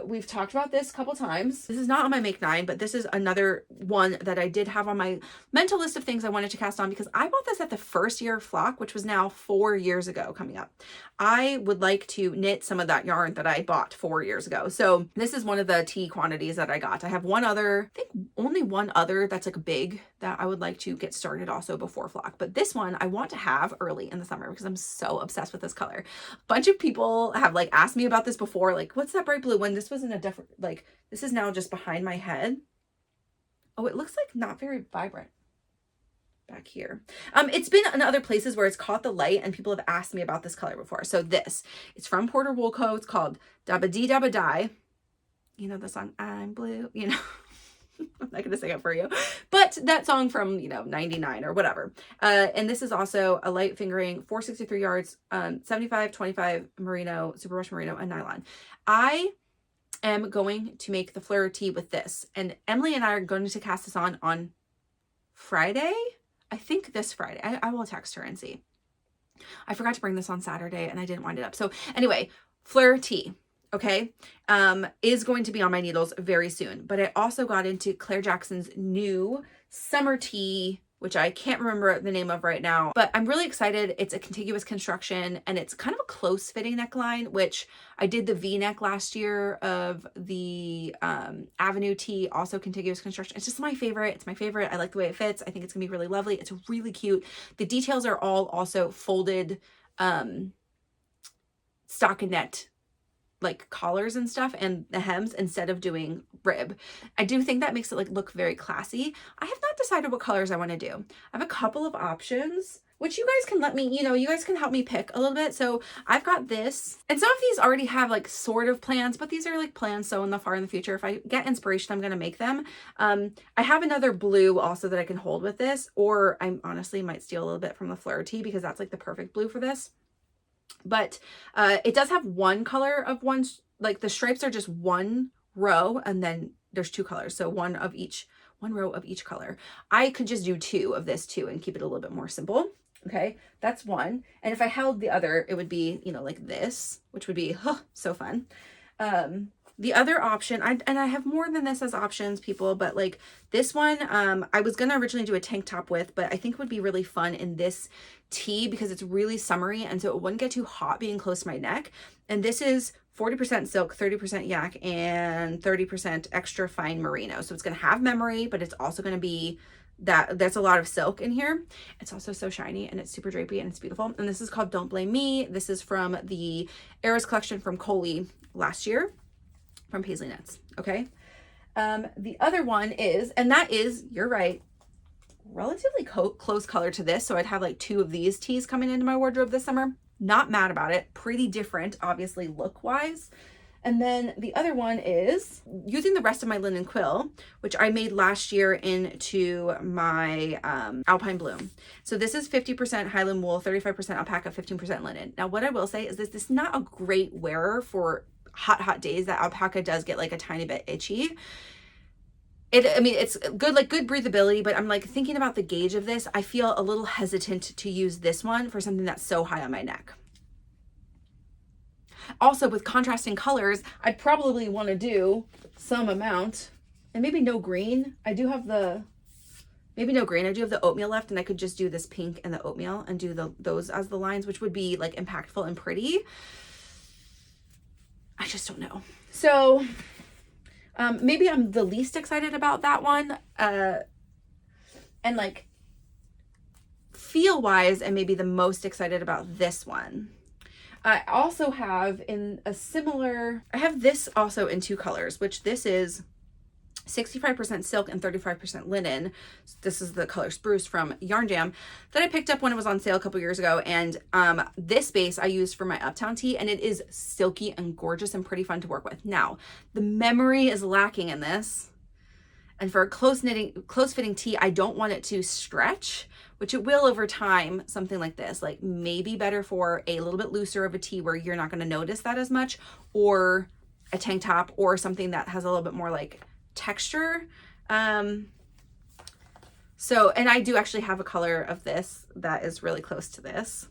we've talked about this a couple times. This is not on my Make 9, but this is another one that I did have on my mental list of things I wanted to cast on, because I bought this at the first year of Flock, which was now 4 years ago coming up. I would like to knit some of that yarn that I bought 4 years ago. So this is one of the tea quantities that I got. I have one other, I think only one other that's like big that I would like to get started also before Flock. But this one I want to have early in the summer, because I'm so obsessed with this color. A bunch of people have like asked me about this before, like, what's that bright blue? When this was in a different, like, this is now just behind my head. Oh, it looks like not very vibrant back here. It's been in other places where it's caught the light, and people have asked me about this color before. So this, it's from Porter Wool Co. It's called Dabba Dee Dabba Die. You know the song I'm Blue, you know. I'm not gonna sing it for you, but that song from, you know, 99 or whatever. And this is also a light fingering, 463 yards, 75, 25 merino, superwash merino, and nylon. I am going to make the fleur tee with this, and Emily and I are going to cast this on Friday. I think this Friday. I will text her and see. I forgot to bring this on Saturday and I didn't wind it up. So anyway, fleur tee, okay, is going to be on my needles very soon. But I also got into Claire Jackson's new summer tee, which I can't remember the name of right now, but I'm really excited. It's a contiguous construction, and it's kind of a close fitting neckline, which I did the V-neck last year of the Avenue tee, also contiguous construction. It's just my favorite. It's my favorite. I like the way it fits. I think it's gonna be really lovely. It's really cute. The details are all also folded stockinette like collars and stuff, and the hems instead of doing rib. I do think that makes it like look very classy. I have not decided what colors I want to do. I have a couple of options. which you guys can let me, you guys can help me pick a little bit. So I've got this, and some of these already have like sort of plans, but these are like plans so in the future. If I get inspiration, I'm going to make them. I have another blue also that I can hold with this, or I honestly might steal a little bit from the Fleur Tea because that's like the perfect blue for this. But it does have one color of one, like the stripes are just one row, and then there's two colors. So one row of each color. I could just do two of this too and keep it a little bit more simple. Okay, that's one. And if I held the other, it would be, like this, which would be so fun. The other option, and I have more than this as options, people, but like this one, I was going to originally do a tank top with, but I think it would be really fun in this tee because it's really summery, and so it wouldn't get too hot being close to my neck. And this is 40% silk, 30% yak, and 30% extra fine merino. So it's going to have memory, but it's also going to be that's a lot of silk in here. It's also so shiny and it's super drapey and it's beautiful. And this is called Don't Blame Me. This is from the Eras collection from Coley last year from Paisley Knits. Okay. The other one is, and that is, you're right, relatively close color to this. So I'd have like two of these tees coming into my wardrobe this summer. Not mad about it. Pretty different, obviously, look wise. And then the other one is using the rest of my linen quill, which I made last year into my Alpine Bloom. So this is 50% Highland wool, 35% alpaca, 15% linen. Now, what I will say is this is not a great wearer for hot days. That alpaca does get like a tiny bit itchy. It's good, like good breathability, but I'm like thinking about the gauge of this. I feel a little hesitant to use this one for something that's so high on my neck. Also, with contrasting colors, I'd probably want to do some amount, and maybe no green. I do have the oatmeal left, and I could just do this pink and the oatmeal and do those as the lines, which would be like impactful and pretty. I just don't know. So maybe I'm the least excited about that one. And like feel wise, and maybe the most excited about this one. I also have I have this also in two colors, which this is 65% silk and 35% linen. This is the color Spruce from Yarn Jam that I picked up when it was on sale a couple years ago. And this base I used for my Uptown tee, and it is silky and gorgeous and pretty fun to work with. Now, the memory is lacking in this. And for a close fitting tee, I don't want it to stretch, which it will over time, something like this, like maybe better for a little bit looser of a tee where you're not going to notice that as much, or a tank top, or something that has a little bit more like texture. So, and I do actually have a color of this that is really close to this.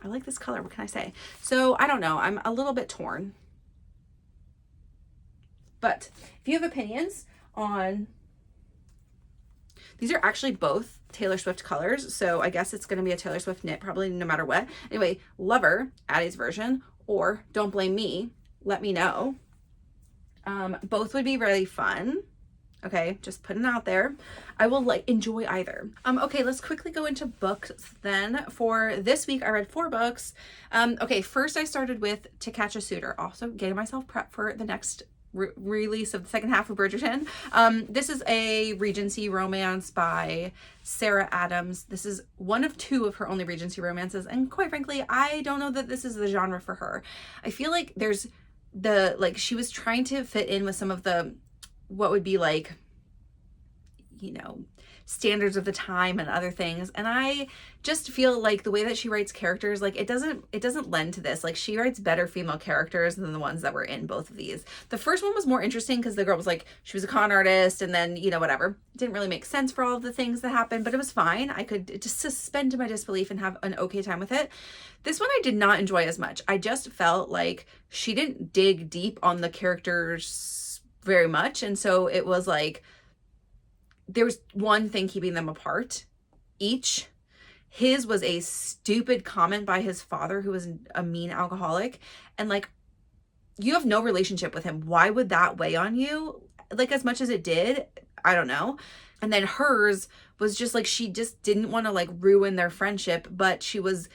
I like this color. What can I say? So I don't know. I'm a little bit torn. But if you have opinions on, these are actually both Taylor Swift colors. So I guess it's going to be a Taylor Swift knit probably no matter what. Anyway, Lover, Addie's version, or Don't Blame Me, let me know. Both would be really fun. Okay, just putting it out there. I will like enjoy either. Okay, let's quickly go into books then. For this week, I read 4 books. Okay, first I started with To Catch a Suitor, also getting myself prepped for the next release of the second half of Bridgerton. This is a Regency romance by Sarah Adams. This is one of 2 of her only Regency romances, and quite frankly, I don't know that this is the genre for her. I feel like there's she was trying to fit in with some of the what would be like, standards of the time and other things, and I just feel like the way that she writes characters, like it doesn't lend to this. Like, she writes better female characters than the ones that were in both of these. The first one was more interesting because the girl was like, she was a con artist, and then whatever, it didn't really make sense for all of the things that happened, but it was fine. I could just suspend my disbelief and have an okay time with it. This one I did not enjoy as much. I just felt like she didn't dig deep on the characters very much, and so it was like there was one thing keeping them apart each. His was a stupid comment by his father, who was a mean alcoholic, and like, you have no relationship with him. Why would that weigh on you like as much as it did? I don't know. And then hers was just like, she just didn't want to like ruin their friendship, but she was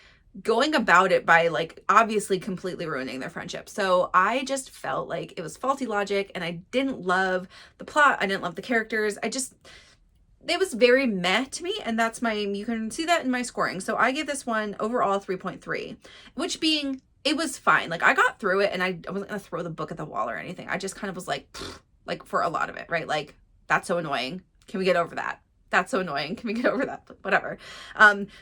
going about it by like obviously completely ruining their friendship. So I just felt like it was faulty logic, and I didn't love the plot. I didn't love the characters. it was very meh to me, and that's you can see that in my scoring. So I gave this one overall 3.3, which being, it was fine. Like, I got through it, and I wasn't gonna throw the book at the wall or anything. I just kind of was like, like, for a lot of it, right? Like, that's so annoying. Can we get over that? That's so annoying. Can we get over that? Whatever.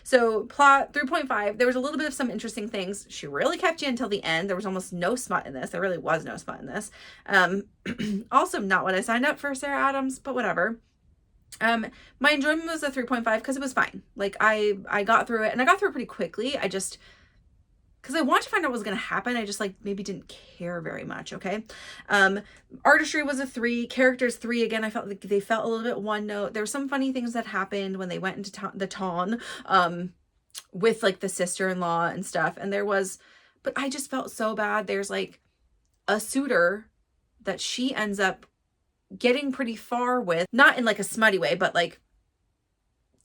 So plot 3.5. There was a little bit of some interesting things. She really kept you until the end. There was almost no smut in this. There really was no smut in this. Also not what I signed up for, Sarah Adams, but whatever. My enjoyment was a 3.5 because it was fine. Like, I got through it, and I got through it pretty quickly. I just, because I wanted to find out what was going to happen. I just, like, maybe didn't care very much, okay? Artistry was a 3. Characters, 3. Again, I felt like they felt a little bit one note. There were some funny things that happened when they went into the town with, like, the sister-in-law and stuff. And there was, but I just felt so bad. There's, like, a suitor that she ends up getting pretty far with, not in, like, a smutty way, but, like,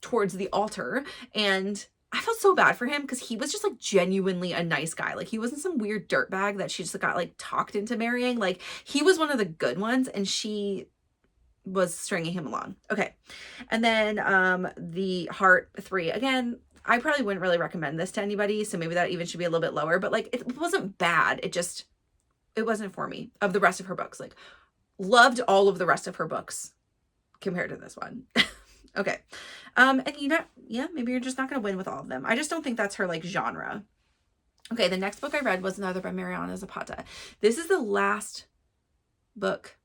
towards the altar. And I felt so bad for him because he was just, like, genuinely a nice guy. Like, he wasn't some weird dirtbag that she just got, like, talked into marrying. Like, he was one of the good ones, and she was stringing him along. Okay. And then the heart 3. Again, I probably wouldn't really recommend this to anybody, so maybe that even should be a little bit lower. But, like, it wasn't bad. It wasn't for me. Of the rest of her books, like, loved all of the rest of her books compared to this one. Okay. And maybe you're just not going to win with all of them. I just don't think that's her, like, genre. Okay. The next book I read was another by Mariana Zapata. This is the last book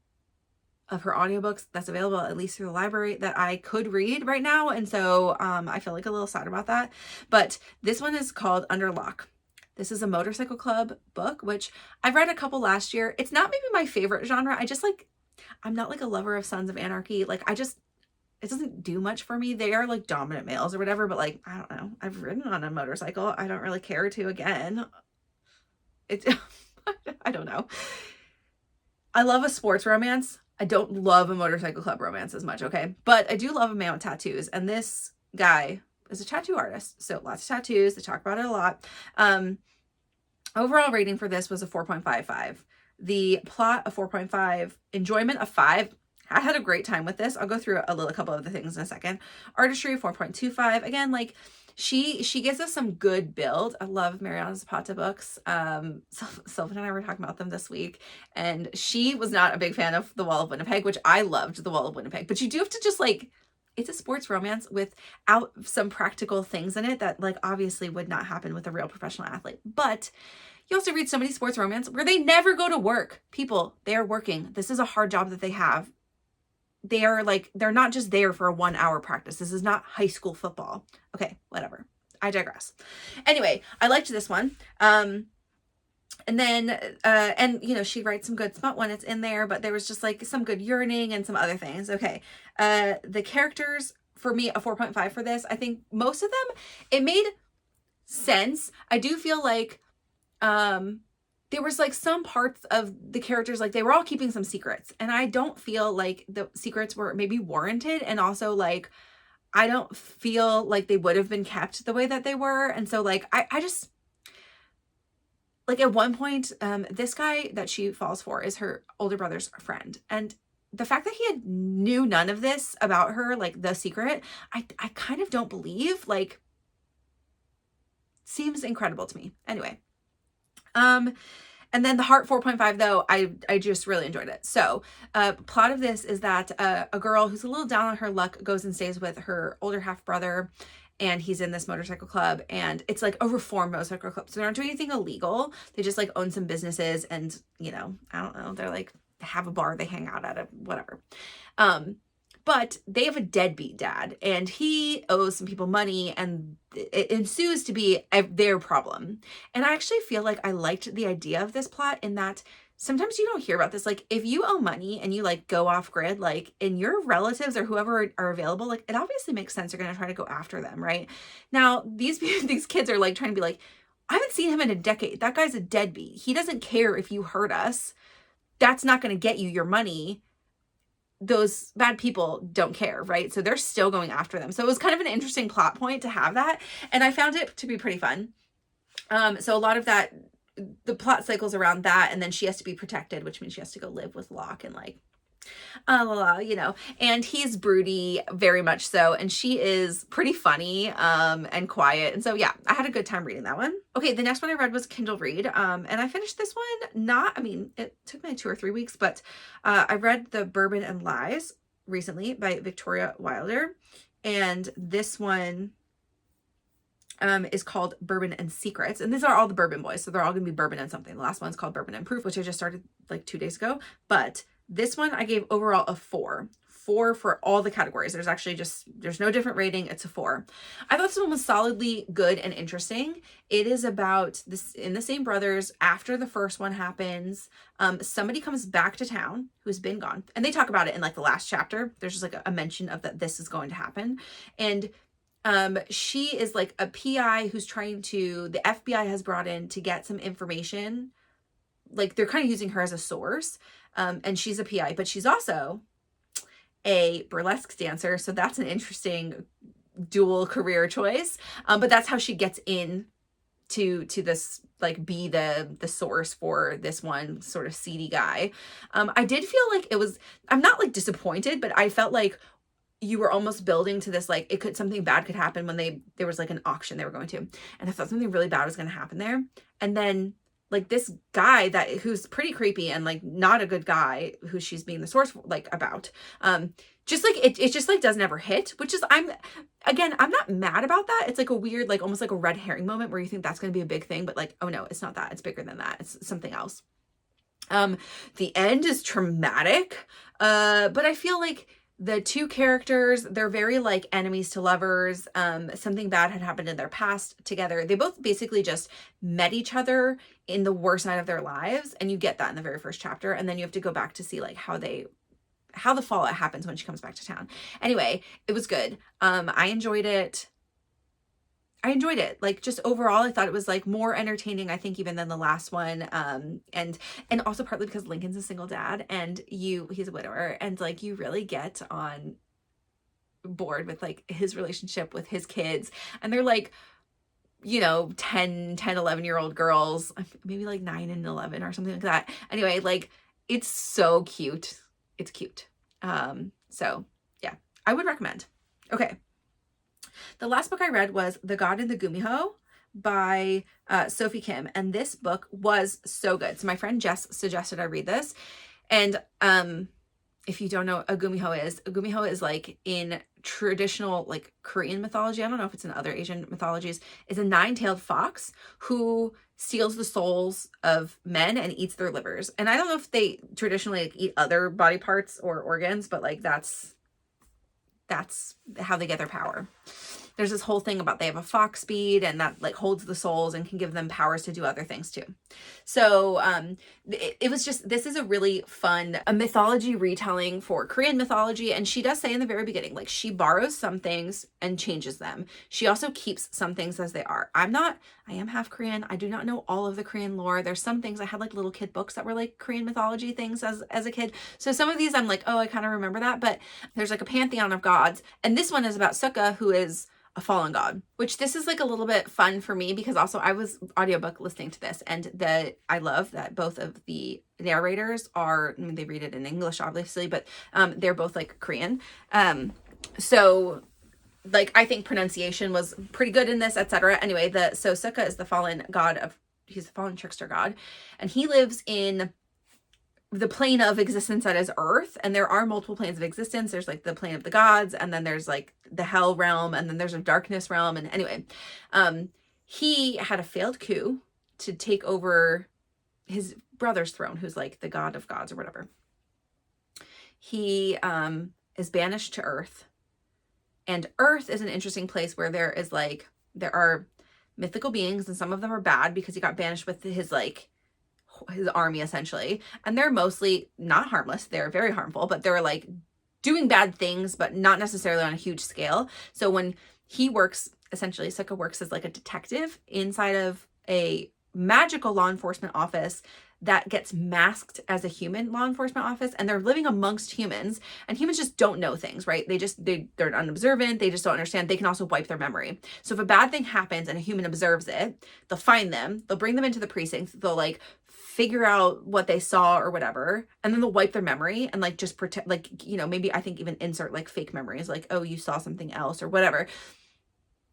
of her audiobooks that's available, at least through the library, that I could read right now. And so, I feel like a little sad about that, but this one is called Under Locke. This is a motorcycle club book, which I've read a couple last year. It's not maybe my favorite genre. I'm not, like, a lover of Sons of Anarchy. Like, it doesn't do much for me. They are, like, dominant males or whatever, but, like, I don't know. I've ridden on a motorcycle. I don't really care to again. I don't know. I love a sports romance. I don't love a motorcycle club romance as much, okay? But I do love a man with tattoos, and this guy is a tattoo artist. So lots of tattoos. They talk about it a lot. Overall rating for this was a 4.55. The plot, a 4.5. Enjoyment, a 5. I had a great time with this. I'll go through a couple of the things in a second. Artistry, 4.25. Again, like, she gives us some good build. I love Mariana Zapata books. Sylvan and I were talking about them this week, and she was not a big fan of The Wall of Winnipeg, which I loved The Wall of Winnipeg. But you do have to just, like, it's a sports romance without some practical things in it that, like, obviously would not happen with a real professional athlete. But you also read so many sports romance where they never go to work. People, they are working. This is a hard job that they have. They're not just there for a 1-hour practice. This is not high school football. Okay, whatever. I digress. Anyway, I liked this one. And then, she writes some good smut when it's in there, but there was just, like, some good yearning and some other things. Okay. The characters, for me, a 4.5 for this. I think most of them, it made sense. I do feel like, there was, like, some parts of the characters, like, they were all keeping some secrets, and I don't feel like the secrets were maybe warranted. And also, like, I don't feel like they would have been kept the way that they were. And so, like, I just, like, at one point, this guy that she falls for is her older brother's friend. And the fact that he knew none of this about her, like, the secret, I kind of don't believe, like, seems incredible to me. Anyway. And then the heart 4.5, though, I just really enjoyed it. So, plot of this is that a girl who's a little down on her luck goes and stays with her older half brother, and he's in this motorcycle club, and it's, like, a reformed motorcycle club. So they're not doing anything illegal. They just, like, own some businesses, and, I don't know, they're, like, have a bar they hang out at, whatever. But they have a deadbeat dad, and he owes some people money, and it ensues to be their problem. And I actually feel like I liked the idea of this plot in that sometimes you don't hear about this. Like, if you owe money and you, like, go off grid, like, and your relatives or whoever are available, like, it obviously makes sense. You're going to try to go after them, right? Now, these kids are, like, trying to be like, I haven't seen him in a decade. That guy's a deadbeat. He doesn't care if you hurt us. That's not going to get you your money. Those bad people don't care, right? So they're still going after them. So it was kind of an interesting plot point to have that. And I found it to be pretty fun. So a lot of that, the plot cycles around that. And then she has to be protected, which means she has to go live with Locke and, like, you know, and he's broody, very much so, and she is pretty funny, and quiet, and so yeah, I had a good time reading that one. Okay, the next one I read was Kindle Read, and I finished this one, I mean, it took me 2 or 3 weeks, but, I read the Bourbon and Lies recently by Victoria Wilder, and this one, is called Bourbon and Secrets. And these are all the Bourbon boys. So they're all going to be Bourbon and something. The last one's called Bourbon and Proof, which I just started like 2 days ago. But this one I gave overall a 4. 4 for all the categories. There's no different rating. It's a 4. I thought this one was solidly good and interesting. It is about this in the same brothers. After the first one happens, somebody comes back to town who's been gone. And they talk about it in like the last chapter. There's just like a mention of that this is going to happen. And she is like a PI who's the FBI has brought in to get some information. Like they're kind of using her as a source. And she's a PI, but she's also a burlesque dancer. So that's an interesting dual career choice. But that's how she gets in to this, like be the source for this one sort of seedy guy. I did feel like I'm not like disappointed, but I felt like you were almost building to this, like something bad could happen when there was like an auction they were going to. And I thought something really bad was going to happen there. And then like this guy who's pretty creepy and like not a good guy who she's being the source like about, just like it just like doesn't ever hit, which is, I'm not mad about that. It's like a weird, like almost like a red herring moment where you think that's going to be a big thing, but like, oh no, it's not that. It's bigger than that. It's something else. The end is traumatic. But I feel like the two characters, they're very like enemies to lovers. Something bad had happened in their past together. They both basically just met each other in the worst night of their lives. And you get that in the very first chapter. And then you have to go back to see like how the fallout happens when she comes back to town. Anyway, it was good. I enjoyed it. Like just overall, I thought it was like more entertaining, I think, even than the last one. And also partly because Lincoln's a single dad and he's a widower, and like you really get on board with like his relationship with his kids, and they're like, 10, 11-year-old girls, maybe like 9 and 11 or something like that. Anyway, like it's so cute. It's cute. So yeah, I would recommend. Okay. The last book I read was The God in the Gumiho by Sophie Kim. And this book was so good. So my friend Jess suggested I read this. And if you don't know what a Gumiho is like in traditional like Korean mythology. I don't know if it's in other Asian mythologies. Is a 9-tailed fox who steals the souls of men and eats their livers. And I don't know if they traditionally like, eat other body parts or organs, but like that's how they get their power. There's this whole thing about they have a fox speed and that like holds the souls and can give them powers to do other things too. So it was just, this is a really fun mythology retelling for Korean mythology. And she does say in the very beginning, like she borrows some things and changes them. She also keeps some things as they are. I am half Korean. I do not know all of the Korean lore. There's some things I had like little kid books that were like Korean mythology things as a kid. So some of these I'm like, oh, I kind of remember that, but there's like a pantheon of gods. And this one is about Sukkah, who is a fallen god, which this is like a little bit fun for me because also I was audiobook listening to this, and I love that both of the narrators they read it in English obviously, but they're both like Korean. So like I think pronunciation was pretty good in this, etc. Anyway, so Sukkah is the fallen god he's the fallen trickster god, and he lives in the plane of existence that is Earth, and there are multiple planes of existence. There's like the plane of the gods, and then there's like the hell realm, and then there's a darkness realm. And anyway, he had a failed coup to take over his brother's throne, who's like the god of gods or whatever. He is banished to Earth, and Earth is an interesting place where there are mythical beings, and some of them are bad because he got banished with his army essentially, and they're mostly not harmless. They're very harmful, but they're like doing bad things, but not necessarily on a huge scale. So when he works, essentially Sukkah works as like a detective inside of a magical law enforcement office that gets masked as a human law enforcement office, and they're living amongst humans, and humans just don't know things, right? They're unobservant. They just don't understand. They can also wipe their memory. So if a bad thing happens and a human observes it, they'll find them, they'll bring them into the precincts, they'll like figure out what they saw or whatever, and then they'll wipe their memory and like just pretend, like, you know, maybe I think even insert like fake memories, like, oh, you saw something else or whatever,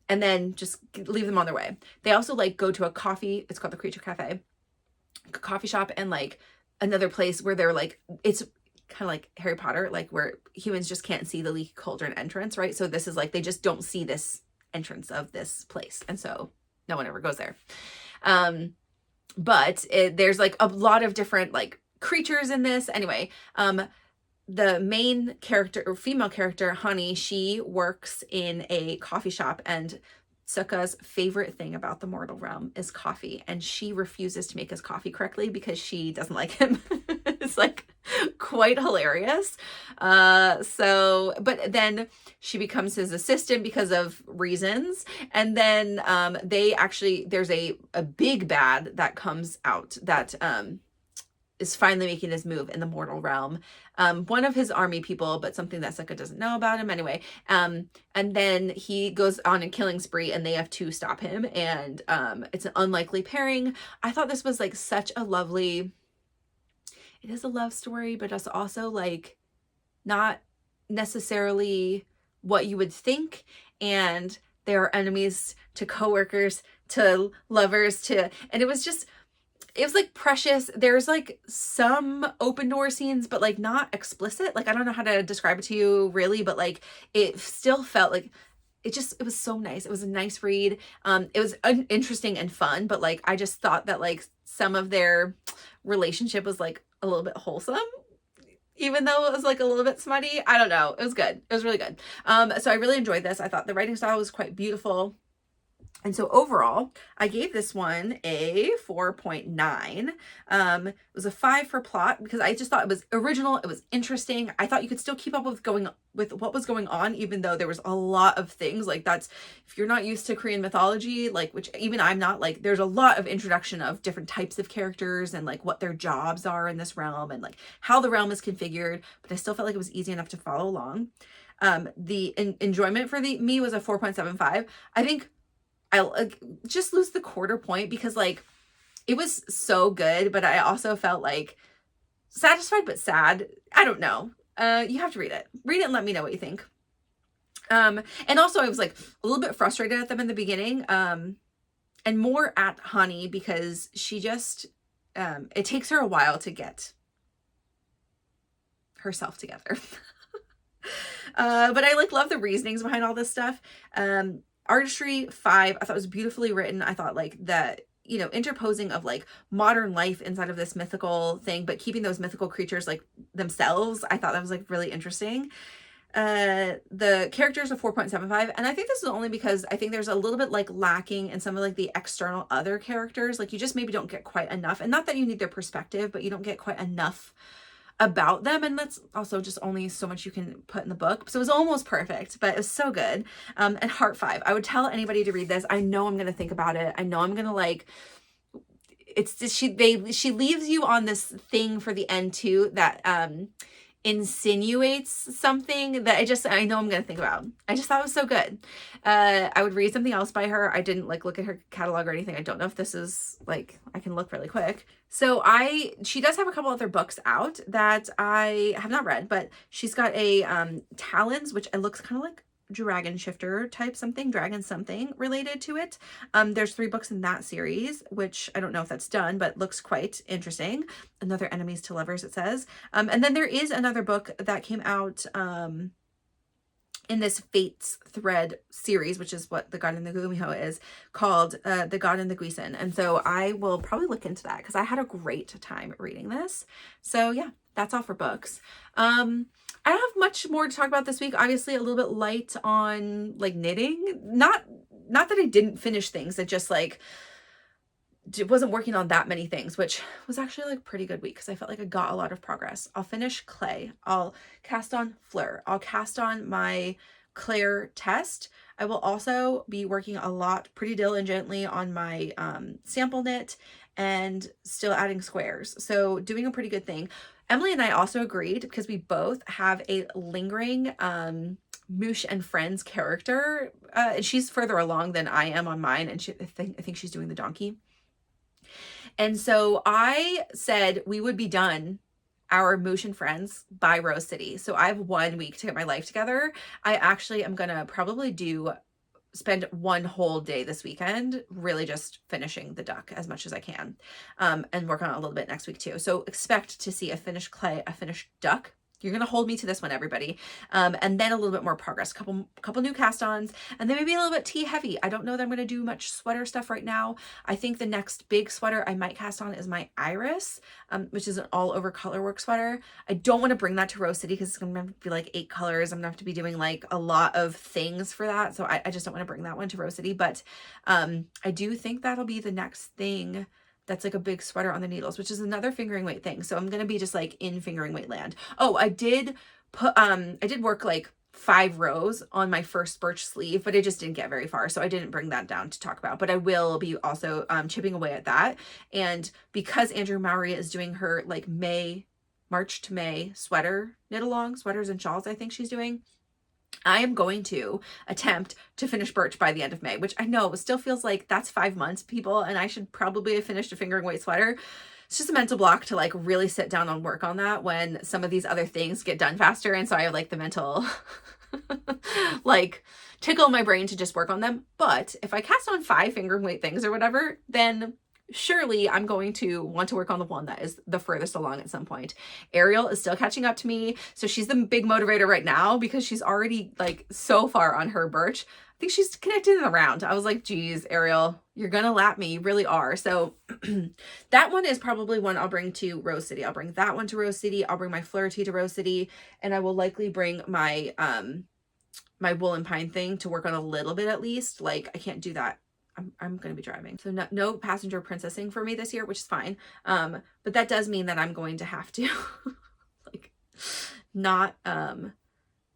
and then just leave them on their way. They also like go to a coffee, it's called the Creature Cafe, coffee shop, and like another place where they're like, it's kind of like Harry Potter, like where humans just can't see the leaky cauldron entrance, right? So this is like, they just don't see this entrance of this place, and so no one ever goes there. But there's like a lot of different like creatures in this. Anyway, the main character, or female character, Honey, she works in a coffee shop, and Sukka's favorite thing about the mortal realm is coffee, and she refuses to make his coffee correctly because she doesn't like him. It's like quite hilarious. But then she becomes his assistant because of reasons, and then there's a big bad that comes out that is finally making his move in the mortal realm. One of his army people, but something that Sukka doesn't know about him anyway. And then he goes on a killing spree, and they have to stop him. And it's an unlikely pairing. I thought this was like such a lovely, it is a love story, but it's also like not necessarily what you would think. And there are enemies to coworkers, to lovers, and it was like precious. There's like some open door scenes, but like not explicit. Like, I don't know how to describe it to you really, but like it still felt like it was so nice. It was a nice read. It was interesting and fun, but like I just thought that like some of their relationship was like a little bit wholesome, even though it was like a little bit smutty. I don't know. It was good. It was really good. So I really enjoyed this. I thought the writing style was quite beautiful. And so overall, I gave this one a 4.9. It was a 5 for plot because I just thought it was original. It was interesting. I thought you could still keep up with what was going on, even though there was a lot of things like that's, if you're not used to Korean mythology, like, which even I'm not, like, there's a lot of introduction of different types of characters and like what their jobs are in this realm and like how the realm is configured. But I still felt like it was easy enough to follow along. The enjoyment for me was a 4.75. I think I just lose the quarter point because like it was so good, but I also felt like satisfied but sad. I don't know. You have to read it and let me know what you think. And also I was like a little bit frustrated at them in the beginning, and more at Honey because she just it takes her a while to get herself together. But I like love the reasonings behind all this stuff. Artistry, 5. I thought it was beautifully written. I thought like the, you know, interposing of like modern life inside of this mythical thing, but keeping those mythical creatures like themselves. I thought that was like really interesting. The characters are 4.75, and I think this is only because I think there's a little bit like lacking in some of like the external other characters. Like you just maybe don't get quite enough, and not that you need their perspective, but you don't get quite enough about them, and that's also just only so much you can put in the book. So it was almost perfect, but it was so good. And Heart 5, I would tell anybody to read this. I know I'm gonna think about it. I know I'm gonna like, it's just, she leaves you on this thing for the end too that insinuates something that I know I'm gonna think about. I just thought it was so good. I would read something else by her. I didn't like look at her catalog or anything. I don't know if this is like, I can look really quick. So she does have a couple other books out that I have not read, but she's got a Talons, which it looks kind of like dragon shifter type something, dragon something related to it. There's 3 books in that series, which I don't know if that's done, but looks quite interesting. Another Enemies to Lovers, it says. And then there is another book that came out in this Fates thread series, which is what The God in the Gumiho is, called The God in the Guisen. And so I will probably look into that because I had a great time reading this. So yeah, that's all for books. I don't have much more to talk about this week. Obviously a little bit light on like knitting. Not that I didn't finish things. It just like wasn't working on that many things, which was actually like pretty good week because I felt like I got a lot of progress. I'll finish clay. I'll cast on Fleur. I'll cast on my Claire test. I will also be working a lot pretty diligently on my sample knit and still adding squares. So doing a pretty good thing. Emily and I also agreed because we both have a lingering Moosh and Friends character. And she's further along than I am on mine, and I think she's doing the donkey. And so I said we would be done our Moosh and Friends by Rose City. So I have 1 week to get my life together. I actually am going to probably spend 1 whole day this weekend really just finishing the duck as much as I can, and work on it a little bit next week too. So expect to see a finished clay, a finished duck. You're going to hold me to this one, everybody. And then a little bit more progress, couple new cast-ons, and then maybe a little bit tea heavy. I don't know that I'm going to do much sweater stuff right now. I think the next big sweater I might cast on is my Iris, which is an all over color work sweater. I don't want to bring that to Rose City because it's going to be like 8 colors. I'm going to have to be doing like a lot of things for that. So I just don't want to bring that one to Rose City, but I do think that'll be the next thing that's like a big sweater on the needles, which is another fingering weight thing. So I'm going to be just like in fingering weight land. Oh, I did work like 5 rows on my first birch sleeve, but it just didn't get very far. So I didn't bring that down to talk about, but I will be also chipping away at that. And because Andrew Mowry is doing her like March to May sweater knit along, sweaters and shawls, I think she's doing, I am going to attempt to finish birch by the end of May, which I know still feels like that's 5 months, people, and I should probably have finished a fingering weight sweater. It's just a mental block to like really sit down and work on that when some of these other things get done faster. And so I have like the mental like tickle in my brain to just work on them. But if I cast on 5 fingering weight things or whatever, then surely I'm going to want to work on the one that is the furthest along at some point. Ariel is still catching up to me. So she's the big motivator right now because she's already like so far on her birch. I think she's connected in the round. I was like, geez, Ariel, you're going to lap me. You really are. So that one is probably one I'll bring to Rose City. I'll bring that one to Rose City. I'll bring my Fleur Tea to Rose City. And I will likely bring my, my wool and pine thing to work on a little bit at least. Like I can't do that. I'm going to be driving. So no passenger princessing for me this year, which is fine. But that does mean that I'm going to have to like not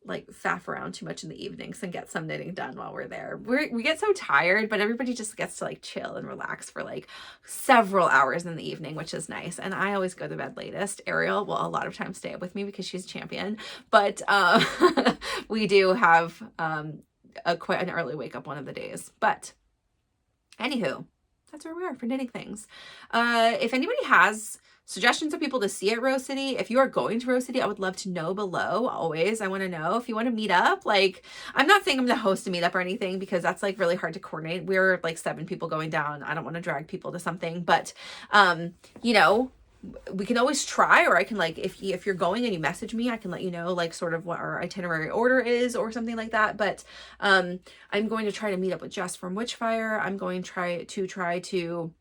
like faff around too much in the evenings and get some knitting done while we're there. We get so tired, but everybody just gets to like chill and relax for like several hours in the evening, which is nice. And I always go to bed latest. Ariel will a lot of times stay up with me because she's a champion, but we do have quite an early wake up one of the days. But anywho, that's where we are for knitting things. If anybody has suggestions of people to see at Rose City, if you are going to Rose City, I would love to know below. Always, I want to know if you want to meet up. Like, I'm not saying I'm going to host a meetup or anything because that's like really hard to coordinate. We're like 7 people going down. I don't want to drag people to something, but you know, we can always try, or I can like, if you're going and you message me, I can let you know like sort of what our itinerary order is or something like that. But I'm going to try to meet up with Jess from Witchfire. I'm going to try to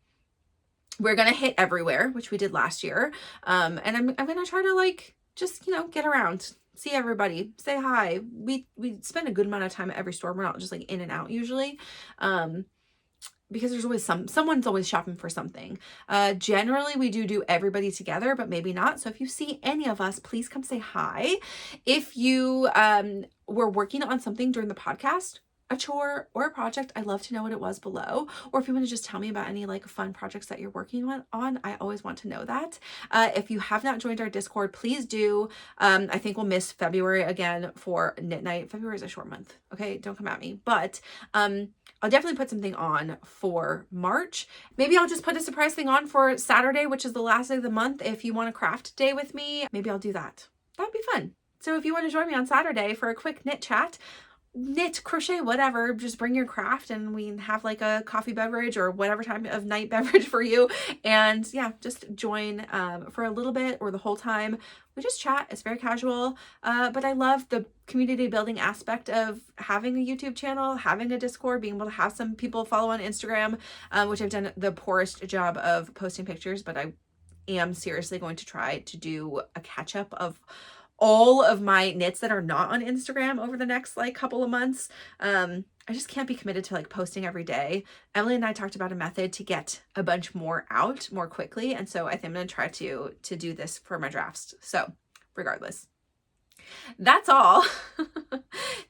we're going to hit everywhere, which we did last year. And I'm going to try to like, just, you know, get around, see everybody, say hi. We spend a good amount of time at every store. We're not just like in and out usually. Because there's always someone's always shopping for something. Generally we do everybody together, but maybe not. So if you see any of us, please come say hi. If you were working on something during the podcast, a chore or a project, I'd love to know what it was below. Or if you want to just tell me about any like fun projects that you're working on, I always want to know that. If you have not joined our Discord, please do. I think we'll miss February again for Knit Night. February is a short month. Okay, don't come at me. But I'll definitely put something on for March. Maybe I'll just put a surprise thing on for Saturday, which is the last day of the month. If you want a craft day with me, maybe I'll do that. That'd be fun. So if you want to join me on Saturday for a quick knit chat, knit, crochet, whatever, just bring your craft and we have like a coffee beverage or whatever time of night beverage for you. And yeah, just join for a little bit or the whole time. We just chat. It's very casual. But I love the community building aspect of having a YouTube channel, having a Discord, being able to have some people follow on Instagram, which I've done the poorest job of posting pictures, but I am seriously going to try to do a catch up of all of my knits that are not on Instagram over the next like couple of months. I just can't be committed to like posting every day. Emily and I talked about a method to get a bunch more out more quickly. And so I think I'm going to try to do this for my drafts. So regardless, that's all.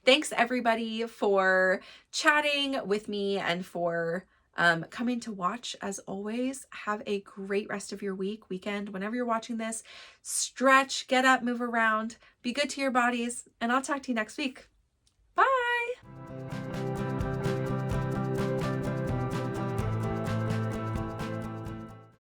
Thanks everybody for chatting with me and for coming to watch. As always, have a great rest of your weekend, whenever you're watching this. Stretch, get up, move around, be good to your bodies, and I'll talk to you next week.